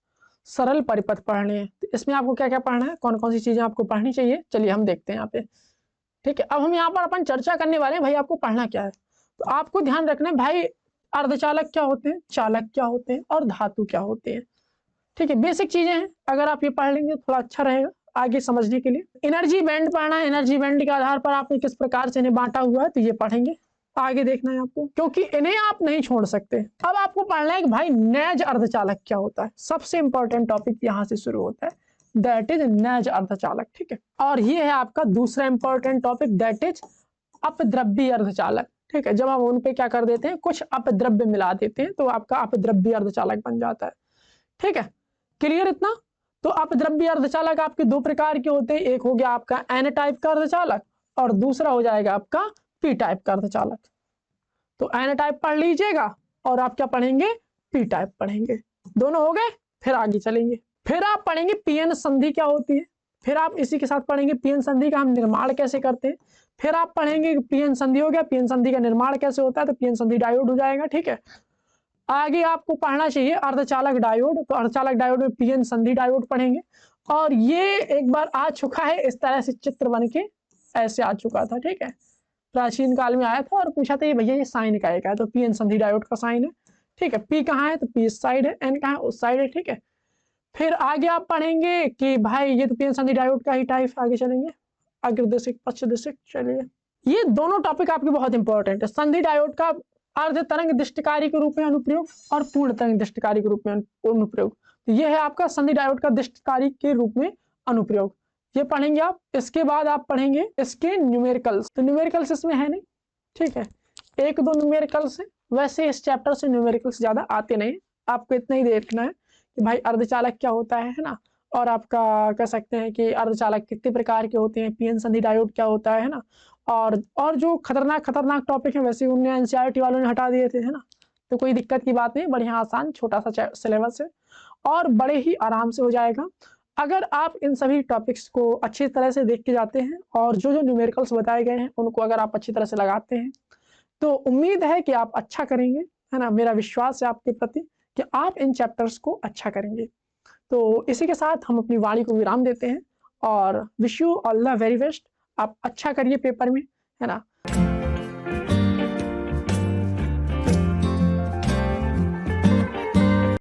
सरल परिपथ पढ़ने हैं। तो इसमें आपको क्या क्या पढ़ना है, कौन कौन सी चीजें आपको पढ़नी चाहिए, चलिए हम देखते हैं यहाँ पे, ठीक है। अब हम यहाँ पर अपन चर्चा करने वाले हैं भाई आपको पढ़ना क्या है। तो आपको ध्यान रखना है भाई, अर्धचालक क्या होते हैं, चालक क्या होते हैं और धातु क्या होते हैं, ठीक है। बेसिक चीजें हैं, अगर आप ये पढ़ लेंगे तो थोड़ा अच्छा रहेगा आगे समझने के लिए। एनर्जी बैंड पढ़ना है, एनर्जी बैंड के आधार पर आपने किस प्रकार से इन्हें बांटा हुआ है, तो ये पढ़ेंगे। आगे देखना है आपको, क्योंकि इन्हें आप नहीं छोड़ सकते। अब आपको पढ़ना है कि भाई नैज अर्धचालक क्या होता है। सबसे इंपॉर्टेंट टॉपिक यहाँ से शुरू होता है, दैट इज नैज अर्धचालक, ठीक है। और ये है आपका दूसरा इंपॉर्टेंट टॉपिक, दैट इज अपद्रव्य अर्धचालक, ठीक है। जब हम उन पे क्या कर देते हैं, कुछ अपद्रव्य मिला देते हैं, तो आपका अपद्रव्य अर्धचालक बन जाता है, ठीक है। क्लियर इतना। तो अपद्रव्य अर्धचालक आपके दो प्रकार के होते हैं, एक हो गया आपका एन टाइप का अर्धचालक और दूसरा हो जाएगा आपका पी टाइप का अर्धचालक। तो एन टाइप पढ़ लीजिएगा और आप क्या पढ़ेंगे, पी टाइप पढ़ेंगे। दोनों हो गए, फिर आगे चलेंगे। फिर आप पढ़ेंगे पीएन संधि क्या होती है, फिर आप इसी के साथ पढ़ेंगे पीएन संधि का हम निर्माण कैसे करते हैं। फिर आप पढ़ेंगे पीएन संधि हो गया, पीएन संधि का निर्माण कैसे होता है, तो पीएन संधि डायोड हो जाएगा, ठीक है। आगे आपको पढ़ना चाहिए अर्धचालक डायोड, तो अर्धचालक डायोड में पीएन संधि डायोड पढ़ेंगे। और ये एक बार आ चुका है, इस तरह से चित्र बन के ऐसे आ चुका था, ठीक है। प्राचीन काल में आया था और पूछा था ये भैया ये साइन का है, तो पीएन संधि डायोड का साइन है, ठीक है। पी कहाँ है, तो पी इस साइड है, एन कहाँ है, उस साइड है, ठीक है। फिर आगे आप पढ़ेंगे कि भाई ये तो पीएन संधि डायोड का ही टाइप। आगे चलेंगे, अग्रदिशिक पश्चदिशिक। चलिए, ये दोनों टॉपिक आपके बहुत इंपॉर्टेंट है। संधि डायोड का अर्ध तरंग दृष्टिकारी के रूप में अनुप्रयोग और पूर्ण तरंग दृष्टिकारी के रूप में अनुप्रयोग। तो ये है आपका संधि डायोड का दृष्टिकारी के रूप में अनुप्रयोग, ये पढ़ेंगे आप। इसके बाद आप पढ़ेंगे इसके न्यूमेरिकल्स, तो न्यूमेरिकल्स इसमें है नहीं, ठीक है। एक दो न्यूमेरिकल्स है, वैसे इस चैप्टर से न्यूमेरिकल्स ज्यादा आते नहीं। आपको इतना ही देखना है कि भाई अर्धचालक क्या होता है ना, और आपका कह सकते हैं कि अर्धचालक कितने प्रकार के होते हैं, पीएन संधि डायोड क्या होता है ना। और जो खतरनाक टॉपिक है वैसे उन्हें एनसीईआरटी वालों ने हटा दिए थे, है ना। तो कोई दिक्कत की बात नहीं, बढ़िया आसान छोटा सा सिलेबस है और बड़े ही आराम से हो जाएगा अगर आप इन सभी टॉपिक्स को अच्छी तरह से देख के जाते हैं और जो जो न्यूमेरिकल्स बताए गए हैं उनको अगर आप अच्छी तरह से लगाते हैं। तो उम्मीद है कि आप अच्छा करेंगे, है ना। मेरा विश्वास है आपके प्रति कि आप इन चैप्टर्स को अच्छा करेंगे। तो इसी के साथ हम अपनी वाणी को विराम देते हैं और wish you all the very best. आप अच्छा करिए पेपर में, है ना।